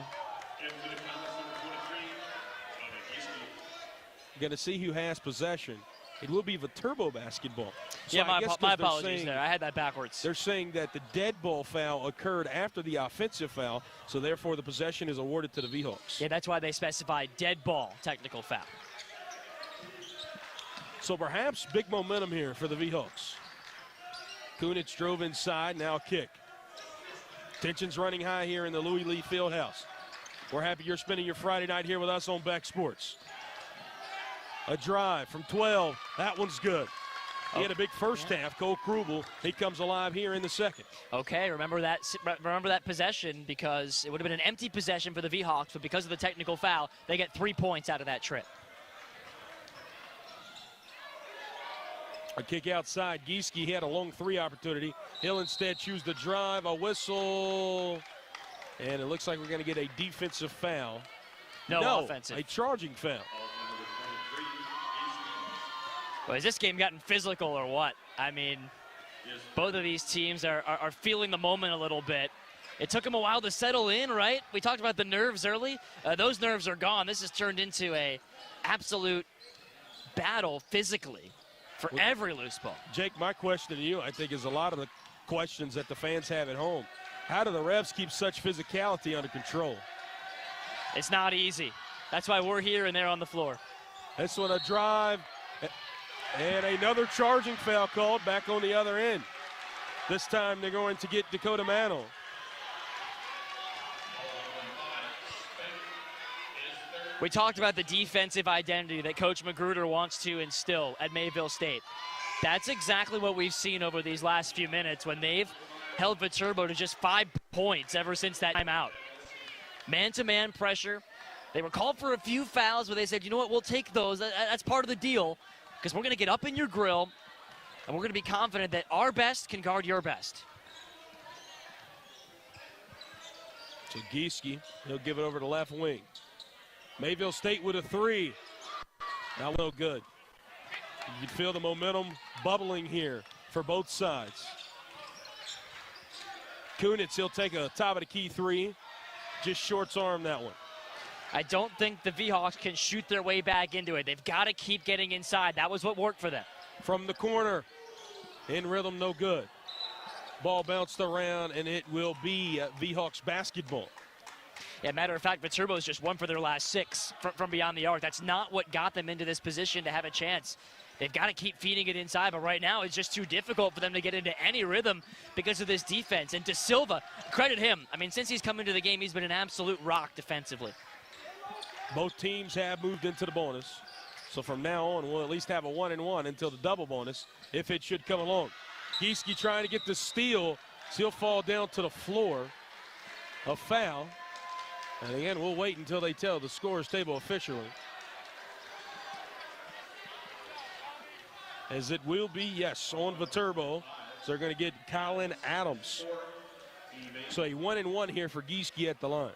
going to see who has possession. It will be Viterbo basketball. So yeah, my apologies there. I had that backwards. They're saying that the dead ball foul occurred after the offensive foul, so therefore the possession is awarded to the V-Hawks. Yeah, that's why they specified dead ball technical foul. So perhaps big momentum here for the V-Hawks. Kunitz drove inside, now kick. Tension's running high here in the Louis Lee Fieldhouse. We're happy you're spending your Friday night here with us on Beck Sports. A drive from 12. That one's good. He had a big first half. Cole Krubel, he comes alive here in the second. Okay, remember that possession, because it would have been an empty possession for the V-Hawks, but because of the technical foul, they get 3 points out of that trip. A kick outside. Gieske had a long 3 opportunity. He'll instead choose the drive, a whistle, and it looks like we're going to get a defensive foul. No, offensive. A charging foul. Well, has this game gotten physical or what? I mean, both of these teams are feeling the moment a little bit. It took them a while to settle in, right? We talked about the nerves early. Those nerves are gone. This has turned into a absolute battle physically for every loose ball. Jake, my question to you, I think, is a lot of the questions that the fans have at home. How do the refs keep such physicality under control? It's not easy. That's why we're here and they're on the floor. This one a drive. And another charging foul called back on the other end. This time they're going to get Dakota Mantle. We talked about the defensive identity that Coach Magruder wants to instill at Mayville State. That's exactly what we've seen over these last few minutes when they've held Viterbo to just 5 points ever since that timeout. Man-to-man pressure. They were called for a few fouls, but they said, you know what, we'll take those. That's part of the deal, because we're going to get up in your grill, and we're going to be confident that our best can guard your best. So Gieske, he'll give it over to left wing. Mayville State with a 3. Not no good. You can feel the momentum bubbling here for both sides. Kunitz, he'll take a top of the key 3. Just shorts arm that one. I don't think the V-Hawks can shoot their way back into it. They've got to keep getting inside. That was what worked for them. From the corner, in rhythm, no good. Ball bounced around, and it will be V-Hawks basketball. Yeah, matter of fact, Viterbo's just 1 for their last 6 from beyond the arc. That's not what got them into this position to have a chance. They've got to keep feeding it inside, but right now it's just too difficult for them to get into any rhythm because of this defense. And De Silva, credit him. I mean, since he's come into the game, he's been an absolute rock defensively. Both teams have moved into the bonus. So from now on, we'll at least have a 1-and-1 until the double bonus, if it should come along. Gieske trying to get the steal. He'll fall down to the floor. A foul. And again, we'll wait until they tell the scorer's table officially. As it will be, yes, on Viterbo. So they're going to get Colin Adams. So a 1-and-1 here for Gieske at the line.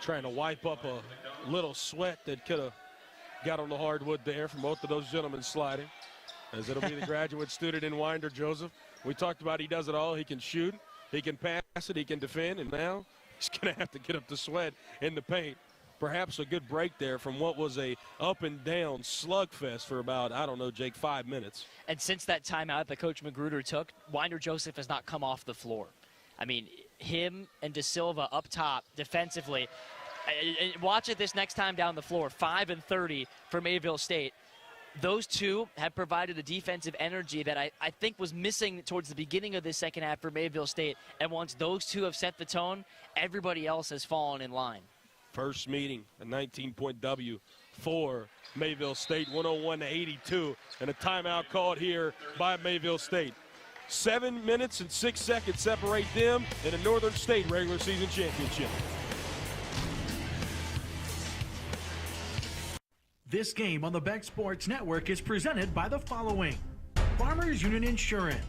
Trying to wipe up a little sweat that could have got on the hardwood there from both of those gentlemen sliding. As it'll be the graduate student in Winder, Joseph. We talked about he does it all. He can shoot, he can pass it, he can defend, and now he's going to have to get up the sweat in the paint. Perhaps a good break there from what was a up-and-down slugfest for about, I don't know, Jake, 5 minutes. And since that timeout that Coach Magruder took, Winder Joseph has not come off the floor. I mean, him and De Silva up top defensively, Watch it this next time down the floor. 5 and 30 for Mayville State. Those two have provided a defensive energy that I think was missing towards the beginning of this second half for Mayville State. And once those two have set the tone, everybody else has fallen in line. First meeting, a 19-point W for Mayville State, 101-82, and a timeout called here by Mayville State. 7 minutes and 6 seconds separate them in a Northern State regular season championship. This game on the Beck Sports Network is presented by the following: Farmers Union Insurance,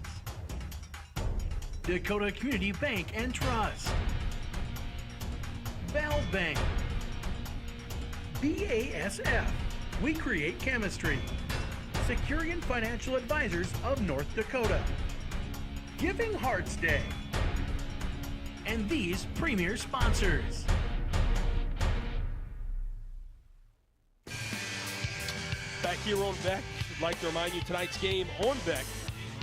Dakota Community Bank and Trust, Bell Bank, BASF, we create chemistry, Securian Financial Advisors of North Dakota, Giving Hearts Day, and these premier sponsors. Back here on Beck, I'd like to remind you tonight's game on Beck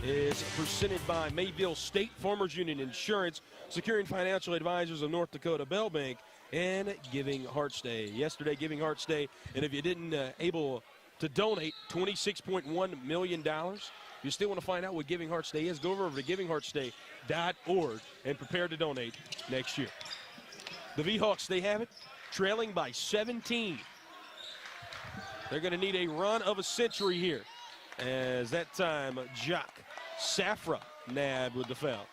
is presented by Mayville State, Farmers Union Insurance, Securing Financial Advisors of North Dakota, Bell Bank, and Giving Hearts Day. Yesterday, Giving Hearts Day, and if you didn't able to donate $26.1 million, you still want to find out what Giving Hearts Day is, go over to givingheartsday.org and prepare to donate next year. The V-Hawks, they have it, trailing by 17. They're going to need a run of a century here, as that time Jock Safra nabbed with the foul.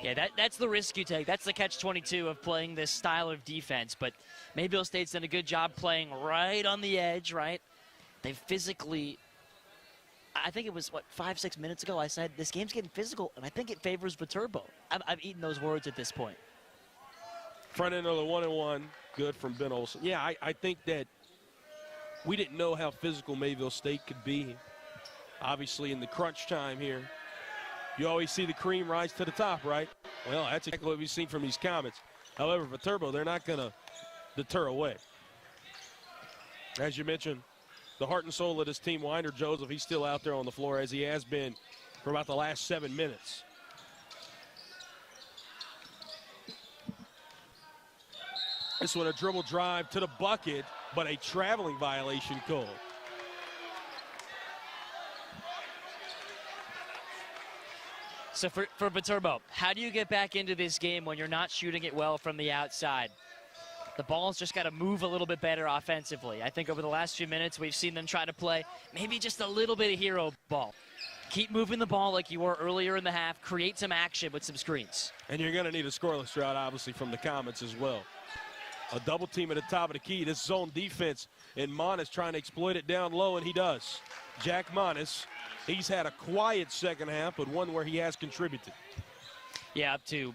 Yeah, that's the risk you take. That's the catch-22 of playing this style of defense. But Mayville State's done a good job playing right on the edge, right? They physically, I think it was, 5-6 minutes ago I said this game's getting physical, and I think it favors Viterbo. I've eaten those words at this point. Front end of the 1-and-1, good from Ben Olsen. Yeah, I think that we didn't know how physical Mayville State could be. Obviously, in the crunch time here, you always see the cream rise to the top, right? Well, that's exactly what we've seen from these Comets. However, Viterbo, they're not going to deter away. As you mentioned, the heart and soul of this team, Winder Joseph, he's still out there on the floor, as he has been for about the last 7 minutes. This one, a dribble drive to the bucket, but a traveling violation called. So for Viterbo, how do you get back into this game when you're not shooting it well from the outside? The ball's just got to move a little bit better offensively. I think over the last few minutes, we've seen them try to play maybe just a little bit of hero ball. Keep moving the ball like you were earlier in the half. Create some action with some screens. And you're going to need a scoreless drought, obviously, from the Comets as well. A double team at the top of the key. This zone defense, and Monis trying to exploit it down low, and he does. Jack Monis, he's had a quiet second half, but one where he has contributed. Yeah, up to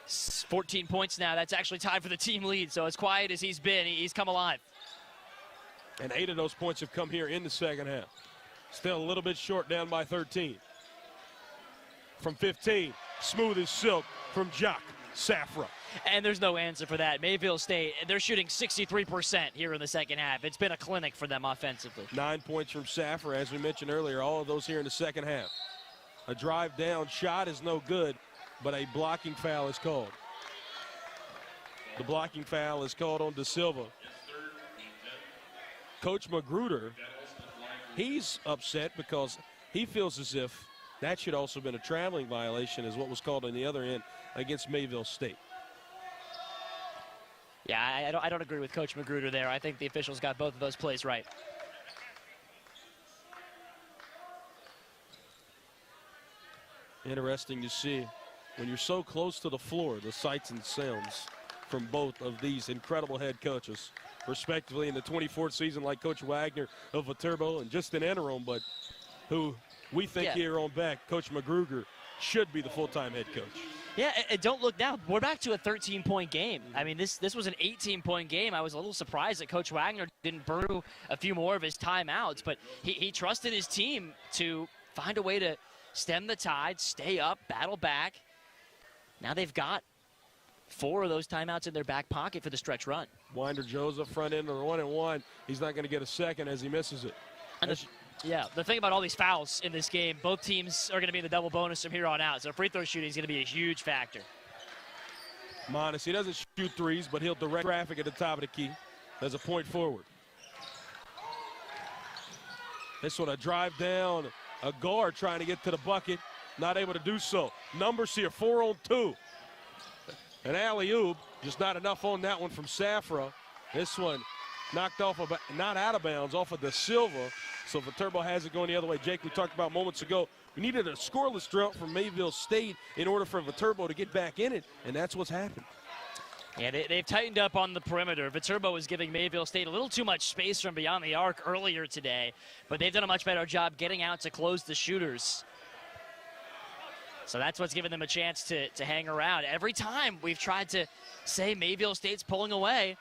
14 points now. That's actually tied for the team lead. So as quiet as he's been, he's come alive. And 8 of those points have come here in the second half. Still a little bit short, down by 13. From 15, smooth as silk from Jock Safra. And there's no answer for that. Mayville State, they're shooting 63% here in the second half. It's been a clinic for them offensively. 9 points from Safra, as we mentioned earlier, all of those here in the second half. A drive down shot is no good, but a blocking foul is called. The blocking foul is called on De Silva. Coach Magruder, he's upset because he feels as if that should also have been a traveling violation, as what was called on the other end against Mayville State. Yeah, I don't agree with Coach Magruder there. I think the officials got both of those plays right. Interesting to see when you're so close to the floor, the sights and sounds from both of these incredible head coaches, respectively in the 24th season, like Coach Wagner of Viterbo and just an interim, but who we think here on Beck, Coach Magruder should be the full-time head coach. Yeah, and don't look now. We're back to a 13-point game. I mean, this was an 18-point game. I was a little surprised that Coach Wagner didn't burn through a few more of his timeouts, but he trusted his team to find a way to stem the tide, stay up, battle back. Now they've got 4 of those timeouts in their back pocket for the stretch run. Winder Joseph, front end of the 1-and-1. He's not going to get a second as he misses it. And the thing about all these fouls in this game, both teams are going to be in the double bonus from here on out. So free throw shooting is going to be a huge factor. Monis, he doesn't shoot threes, but he'll direct traffic at the top of the key as a point forward. This one, a drive down, a guard trying to get to the bucket, not able to do so. Numbers here, 4 on 2. An alley-oop, just not enough on that one from Safra. This one knocked off, not out of bounds, off of the Silva. So Viterbo has it going the other way. Jake, we talked about moments ago, we needed a scoreless drought from Mayville State in order for Viterbo to get back in it, and that's what's happened. Yeah, they've tightened up on the perimeter. Viterbo was giving Mayville State a little too much space from beyond the arc earlier today, but they've done a much better job getting out to close the shooters. So that's what's given them a chance to hang around. Every time we've tried to say Mayville State's pulling away,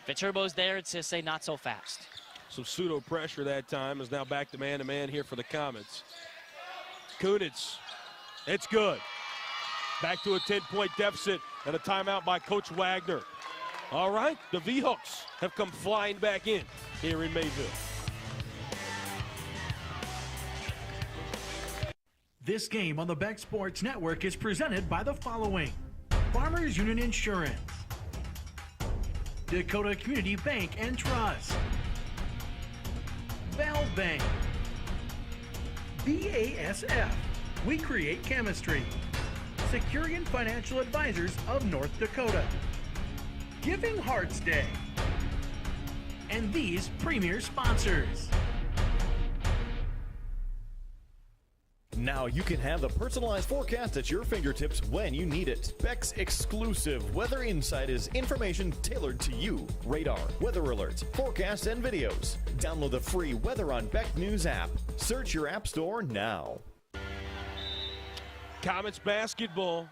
Viterbo's there to say not so fast. Some pseudo pressure that time is now back to man here for the Comets. Kunitz, it's good. Back to a 10-point deficit and a timeout by Coach Wagner. All right, the V-Hawks have come flying back in here in Mayville. This game on the Beck Sports Network is presented by the following: Farmers Union Insurance, Dakota Community Bank and Trust, Valve Bank, BASF, we create chemistry, Securian Financial Advisors of North Dakota, Giving Hearts Day, and these premier sponsors. Now you can have the personalized forecast at your fingertips when you need it. Beck's exclusive Weather Insight is information tailored to you. Radar, weather alerts, forecasts, and videos. Download the free Weather on Beck News app. Search your app store now. Comets basketball,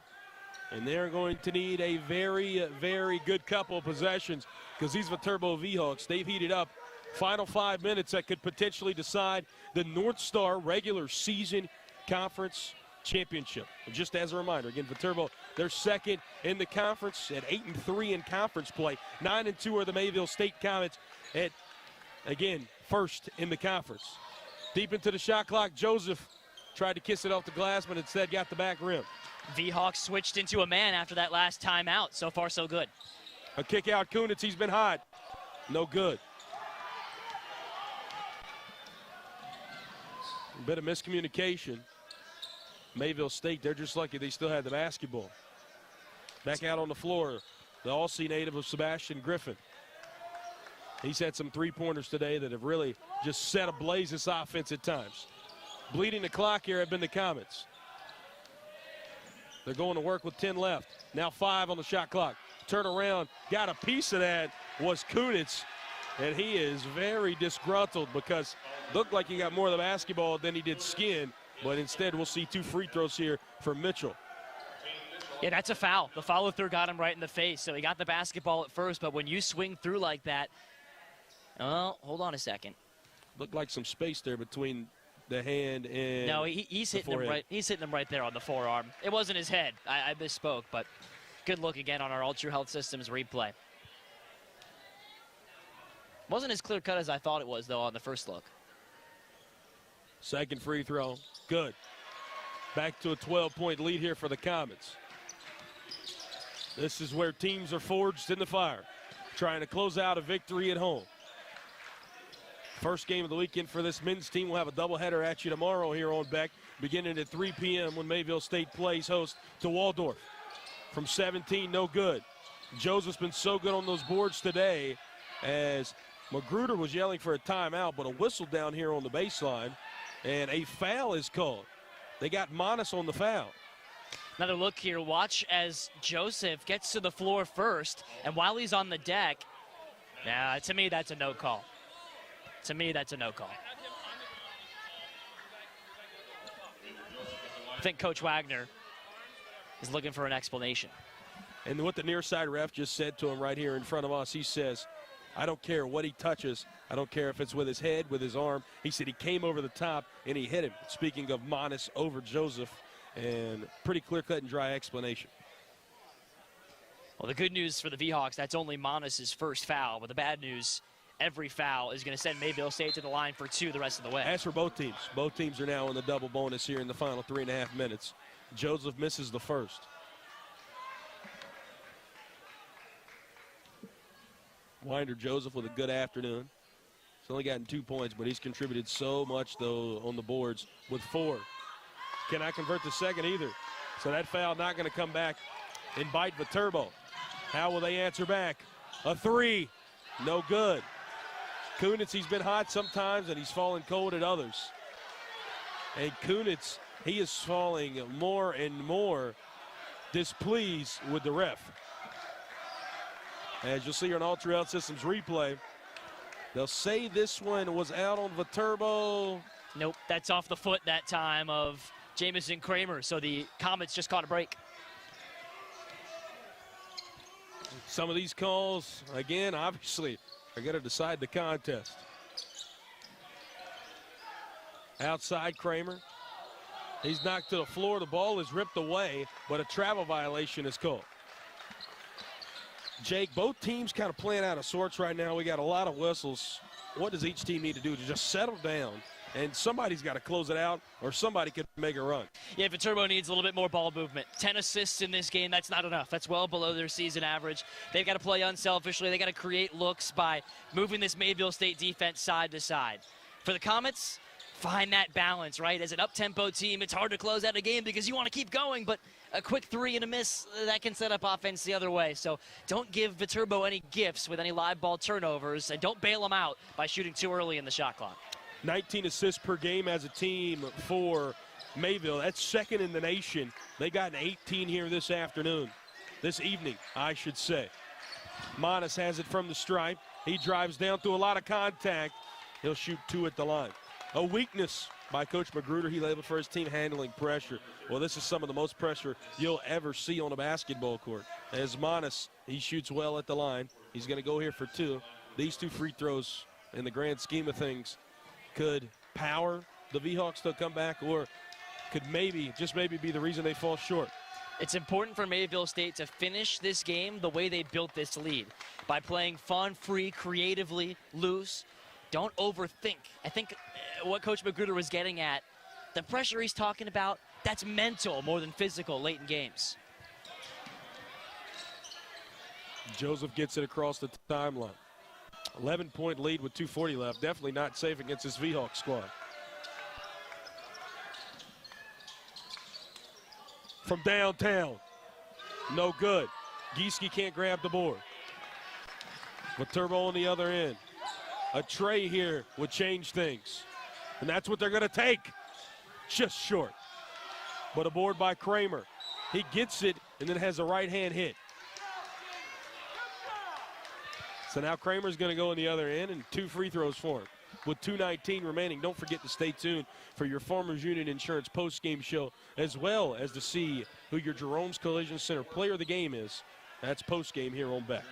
and they're going to need a very, very good couple of possessions because these Viterbo V-Hawks, they've heated up. Final 5 minutes that could potentially decide the North Star regular season conference championship. And just as a reminder, again, Viterbo, they're second in the conference at 8-3 in conference play. 9-2 are the Mayville State Comets at, again, first in the conference. Deep into the shot clock, Joseph tried to kiss it off the glass, but instead got the back rim. V-Hawks switched into a man after that last timeout. So far, so good. A kick out, Kunitz, he's been hot. No good. A bit of miscommunication. Mayville State, they're just lucky they still had the basketball. Back out on the floor, the All-C native of Sebastian Griffin. He's had some three-pointers today that have really just set ablaze this offense at times. Bleeding the clock here have been the Comets. They're going to work with 10 left. Now 5 on the shot clock. Turn around, got a piece of that was Kunitz, and he is very disgruntled because looked like he got more of the basketball than he did skin, but instead we'll see 2 free throws here for Mitchell. Yeah, that's a foul. The follow-through got him right in the face, so he got the basketball at first, but when you swing through like that, oh, hold on a second. Looked like some space there between the hand and no, he's hitting him right. He's hitting him right there on the forearm. It wasn't his head. I misspoke, but good look again on our All True Health Systems replay. Wasn't as clear cut as I thought it was though on the first look. Second free throw, good. Back to a 12-point lead here for the Comets. This is where teams are forged in the fire, trying to close out a victory at home. First game of the weekend for this men's team. We'll have a doubleheader at you tomorrow here on Beck, beginning at 3 p.m. when Mayville State plays host to Waldorf. From 17, no good. Joseph's been so good on those boards today as Magruder was yelling for a timeout, but a whistle down here on the baseline, and a foul is called. They got Monis on the foul. Another look here. Watch as Joseph gets to the floor first, and while he's on the deck, to me, that's a no call. To me, that's a no call. I think Coach Wagner is looking for an explanation. And what the near side ref just said to him right here in front of us, he says, I don't care what he touches. I don't care if it's with his head, with his arm. He said he came over the top and he hit him. Speaking of Monis over Joseph, and pretty clear-cut and dry explanation. Well, the good news for the V-Hawks, that's only Monis' first foul. But the bad news, every foul is going to send Mayville State to the line for 2 the rest of the way. As for both teams are now in the double bonus here in the final 3.5 minutes. Joseph misses the first. Winder Joseph with a good afternoon. He's only gotten 2 points, but he's contributed so much, though, on the boards with 4. Cannot convert the second either. So that foul not going to come back and bite Viterbo. How will they answer back? A 3. No good. Kunitz, he's been hot sometimes, and he's fallen cold at others. And Kunitz, he is falling more and more displeased with the ref. As you'll see on All True Health Systems replay, they'll say this one was out on Viterbo. Nope, that's off the foot that time of Jamison Kramer, so the Comets just caught a break. Some of these calls, again, obviously, are going to decide the contest. Outside Kramer. He's knocked to the floor. The ball is ripped away, but a travel violation is called. Jake, both teams kind of playing out of sorts right now. We got a lot of whistles. What does each team need to do to just settle down? And somebody's got to close it out, or somebody could make a run. Yeah, Viterbo needs a little bit more ball movement. 10 assists in this game, that's not enough. That's well below their season average. They've got to play unselfishly. They've got to create looks by moving this Mayville State defense side to side. For the Comets, find that balance, right? As an up-tempo team, it's hard to close out a game because you want to keep going, but a quick 3 and a miss, that can set up offense the other way. So don't give Viterbo any gifts with any live ball turnovers, and don't bail them out by shooting too early in the shot clock. 19 assists per game as a team for Mayville. That's second in the nation. They got an 18 here this evening, I should say. Monas has it from the stripe. He drives down through a lot of contact. He'll shoot 2 at the line. A weakness by Coach Magruder. He labeled for his team handling pressure. Well, this is some of the most pressure you'll ever see on a basketball court. As Monas, he shoots well at the line. He's going to go here for 2. These 2 free throws, in the grand scheme of things, could power the V-Hawks to come back, or could maybe, just maybe, be the reason they fall short. It's important for Mayville State to finish this game the way they built this lead, by playing fun, free, creatively, loose. Don't overthink. I think what Coach Magruder was getting at, the pressure he's talking about, that's mental more than physical late in games. Joseph gets it across the timeline. 11-point lead with 2:40 left. Definitely not safe against this V-Hawk squad. From downtown. No good. Gieske can't grab the board. Viterbo on the other end. A tray here would change things. And that's what they're going to take. Just short. But a board by Kramer. He gets it and then has a right-hand hit. So now Kramer's going to go on the other end, and 2 free throws for him. With 2:19 remaining, don't forget to stay tuned for your Farmers Union Insurance post-game show, as well as to see who your Jerome's Collision Center player of the game is. That's post-game here on Beck.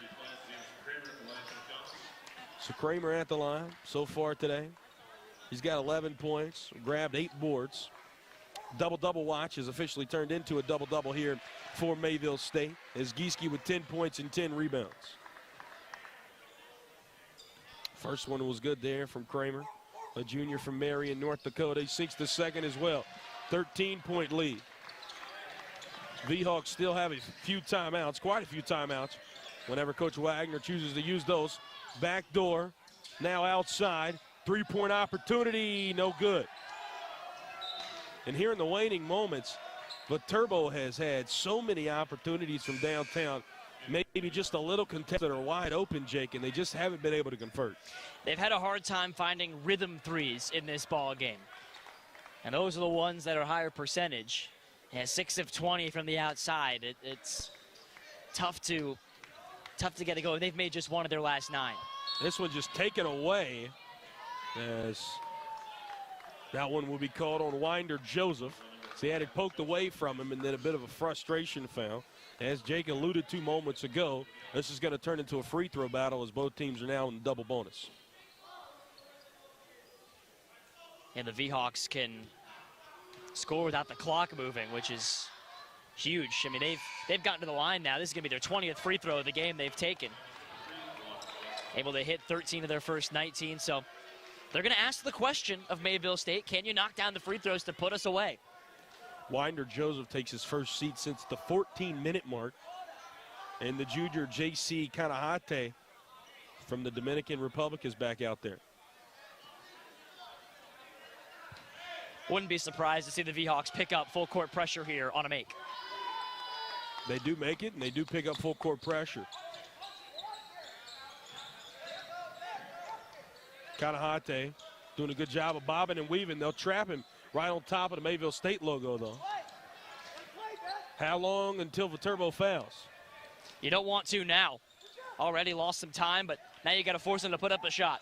So Kramer at the line so far today. He's got 11 points, grabbed 8 boards. Double-double watch has officially turned into a double-double here for Mayville State, as Gieske with 10 points and 10 rebounds. First one was good there from Kramer, a junior from Marion, North Dakota. He sinks the second as well. 13-point lead. V-Hawks still have a few timeouts, quite a few timeouts, whenever Coach Wagner chooses to use those. Back door, now outside. 3-point opportunity, no good. And here in the waning moments, Viterbo has had so many opportunities from downtown. Maybe just a little contest that are wide open, Jake, and they just haven't been able to convert. They've had a hard time finding rhythm threes in this ball game. And those are the ones that are higher percentage. Yeah, 6 of 20 from the outside. It's tough to get it going. They've made just 1 of their last 9. This one just taken away, as that one will be called on Winder Joseph. So he had it poked away from him, and then a bit of a frustration foul. As Jake alluded to moments ago, this is going to turn into a free throw battle, as both teams are now in double bonus. And the V-Hawks can score without the clock moving, which is huge. I mean, they've gotten to the line now. This is going to be their 20th free throw of the game they've taken. Able to hit 13 of their first 19, so they're going to ask the question of Mayville State, can you knock down the free throws to put us away? Winder Joseph takes his first seat since the 14-minute mark. And the junior J.C. Kanahate, from the Dominican Republic is back out there. Wouldn't be surprised to see the V-Hawks pick up full court pressure here on a make. They do make it, and they do pick up full court pressure. Kanahate doing a good job of bobbing and weaving. They'll trap him right on top of the Mayville State logo, though. How long until Viterbo fouls? You don't want to now. Already lost some time, but now you got to force him to put up a shot.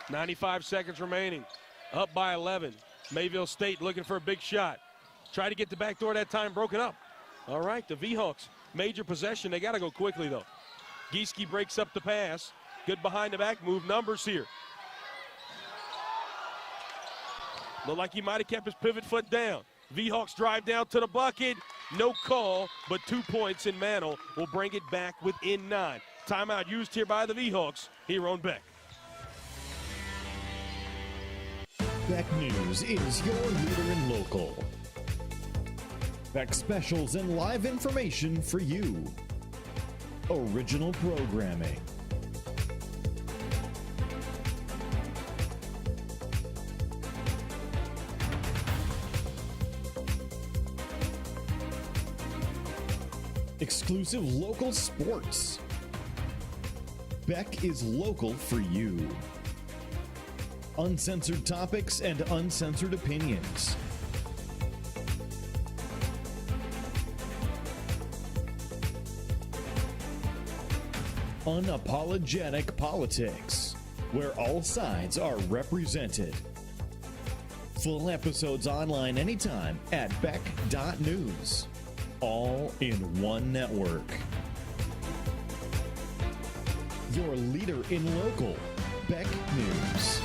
95 seconds remaining. Up by 11. Mayville State looking for a big shot. Try to get the back door that time, broken up. All right, the V-Hawks, major possession. They got to go quickly, though. Gieske breaks up the pass. Good behind the back move. Numbers here. Looked like he might have kept his pivot foot down. V-Hawks drive down to the bucket. No call, but 2 points in Mantle will bring it back within 9. Timeout used here by the V-Hawks here on Beck. Beck News is your leader in local. Beck specials and live information for you. Original programming. Exclusive local sports. Beck is local for you. Uncensored topics and uncensored opinions. Unapologetic politics, where all sides are represented. Full episodes online anytime at beck.news. All in one network. Your leader in local, Beck News.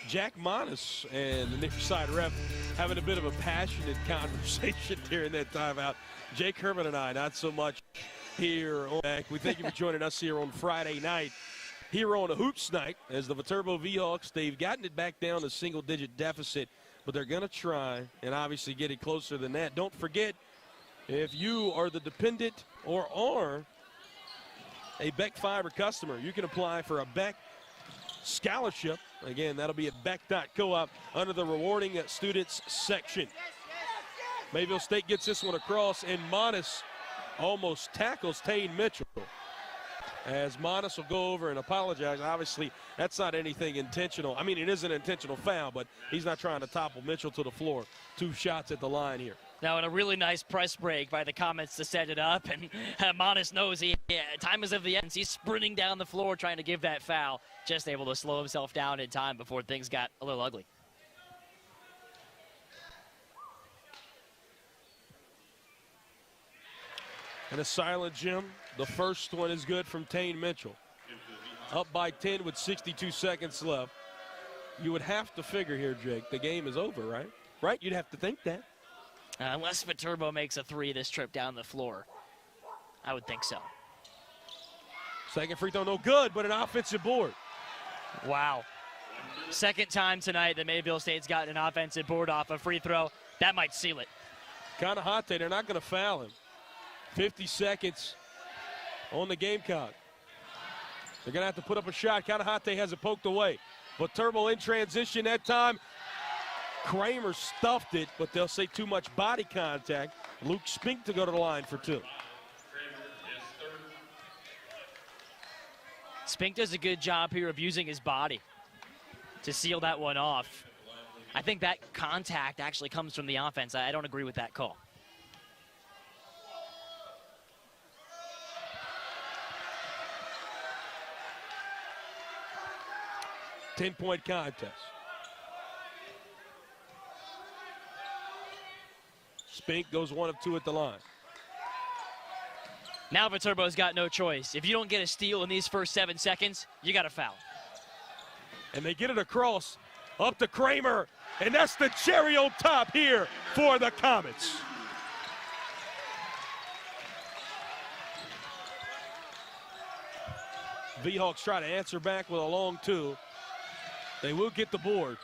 Jack Monis and the near side ref having a bit of a passionate conversation during that timeout. Jake Herman and I, not so much here on Beck. We thank you for joining us here on Friday night. Here on a Hoops night, as the Viterbo V-Hawks, they've gotten it back down to single-digit deficit, but they're going to try and obviously get it closer than that. Don't forget, if you are the dependent or are a Beck Fiber customer, you can apply for a Beck scholarship. Again, that'll be at beck.coop under the rewarding students section. Mayville State gets this one across, and Monis almost tackles Tane Mitchell. As Monis will go over and apologize. Obviously, that's not anything intentional. I mean, it is an intentional foul, but he's not trying to topple Mitchell to the floor. 2 shots at the line here. Now, in a really nice press break by the Comets to set it up, and Monis knows time is of the essence. He's sprinting down the floor trying to give that foul. Just able to slow himself down in time before things got a little ugly. And a silent Jim. The first one is good from Tane Mitchell. Up by 10 with 62 seconds left. You would have to figure here, Jake, the game is over, right? Right? You'd have to think that. Unless Viterbo makes a 3 this trip down the floor. I would think so. Second free throw, no good, but an offensive board. Wow. Second time tonight that Mayville State's gotten an offensive board off a free throw. That might seal it. Kanahate, they're not going to foul him. 50 seconds on the Gamecock. They're going to have to put up a shot. Kanahate has it poked away. Viterbo in transition that time. Kramer stuffed it, but they'll say too much body contact. Luke Spink to go to the line for 2. Spink does a good job here of using his body to seal that one off. I think that contact actually comes from the offense. I don't agree with that call. Ten-point contest. Spink goes 1 of 2 at the line. Now Viterbo's got no choice. If you don't get a steal in these first 7 seconds, you got to foul. And they get it across, up to Kramer, and that's the cherry on top here for the Comets. V-Hawks try to answer back with a long 2. They will get the board.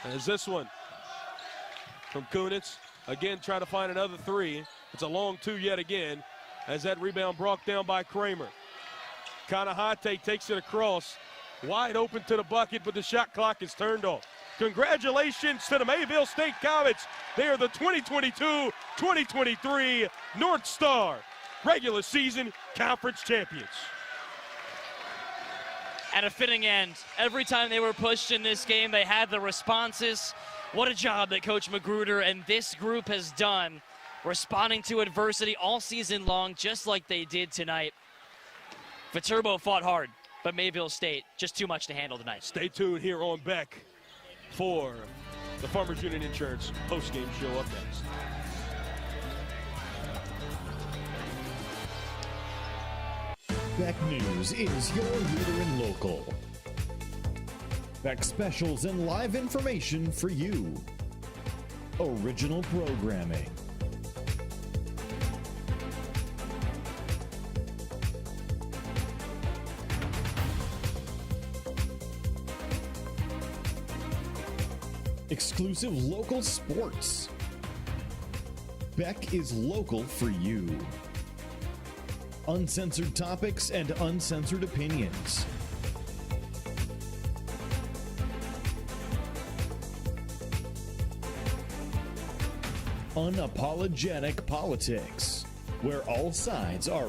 As this one from Kunitz, again try to find another 3. It's a long two yet again as that rebound brought down by Kramer. Kanahate takes it across. Wide open to the bucket, but the shot clock is turned off. Congratulations to the Mayville State Comets. They are the 2022-2023 North Star regular season conference champions. And a fitting end. Every time they were pushed in this game, they had the responses. What a job that Coach Magruder and this group has done, responding to adversity all season long, just like they did tonight. Viterbo fought hard, but Mayville State, just too much to handle tonight. Stay tuned here on Beck for the Farmers Union Insurance postgame show up next. Beck News is your leader in local. Beck specials and live information for you. Original programming. Exclusive local sports. Beck is local for you. Uncensored topics and uncensored opinions. Unapologetic politics, where all sides are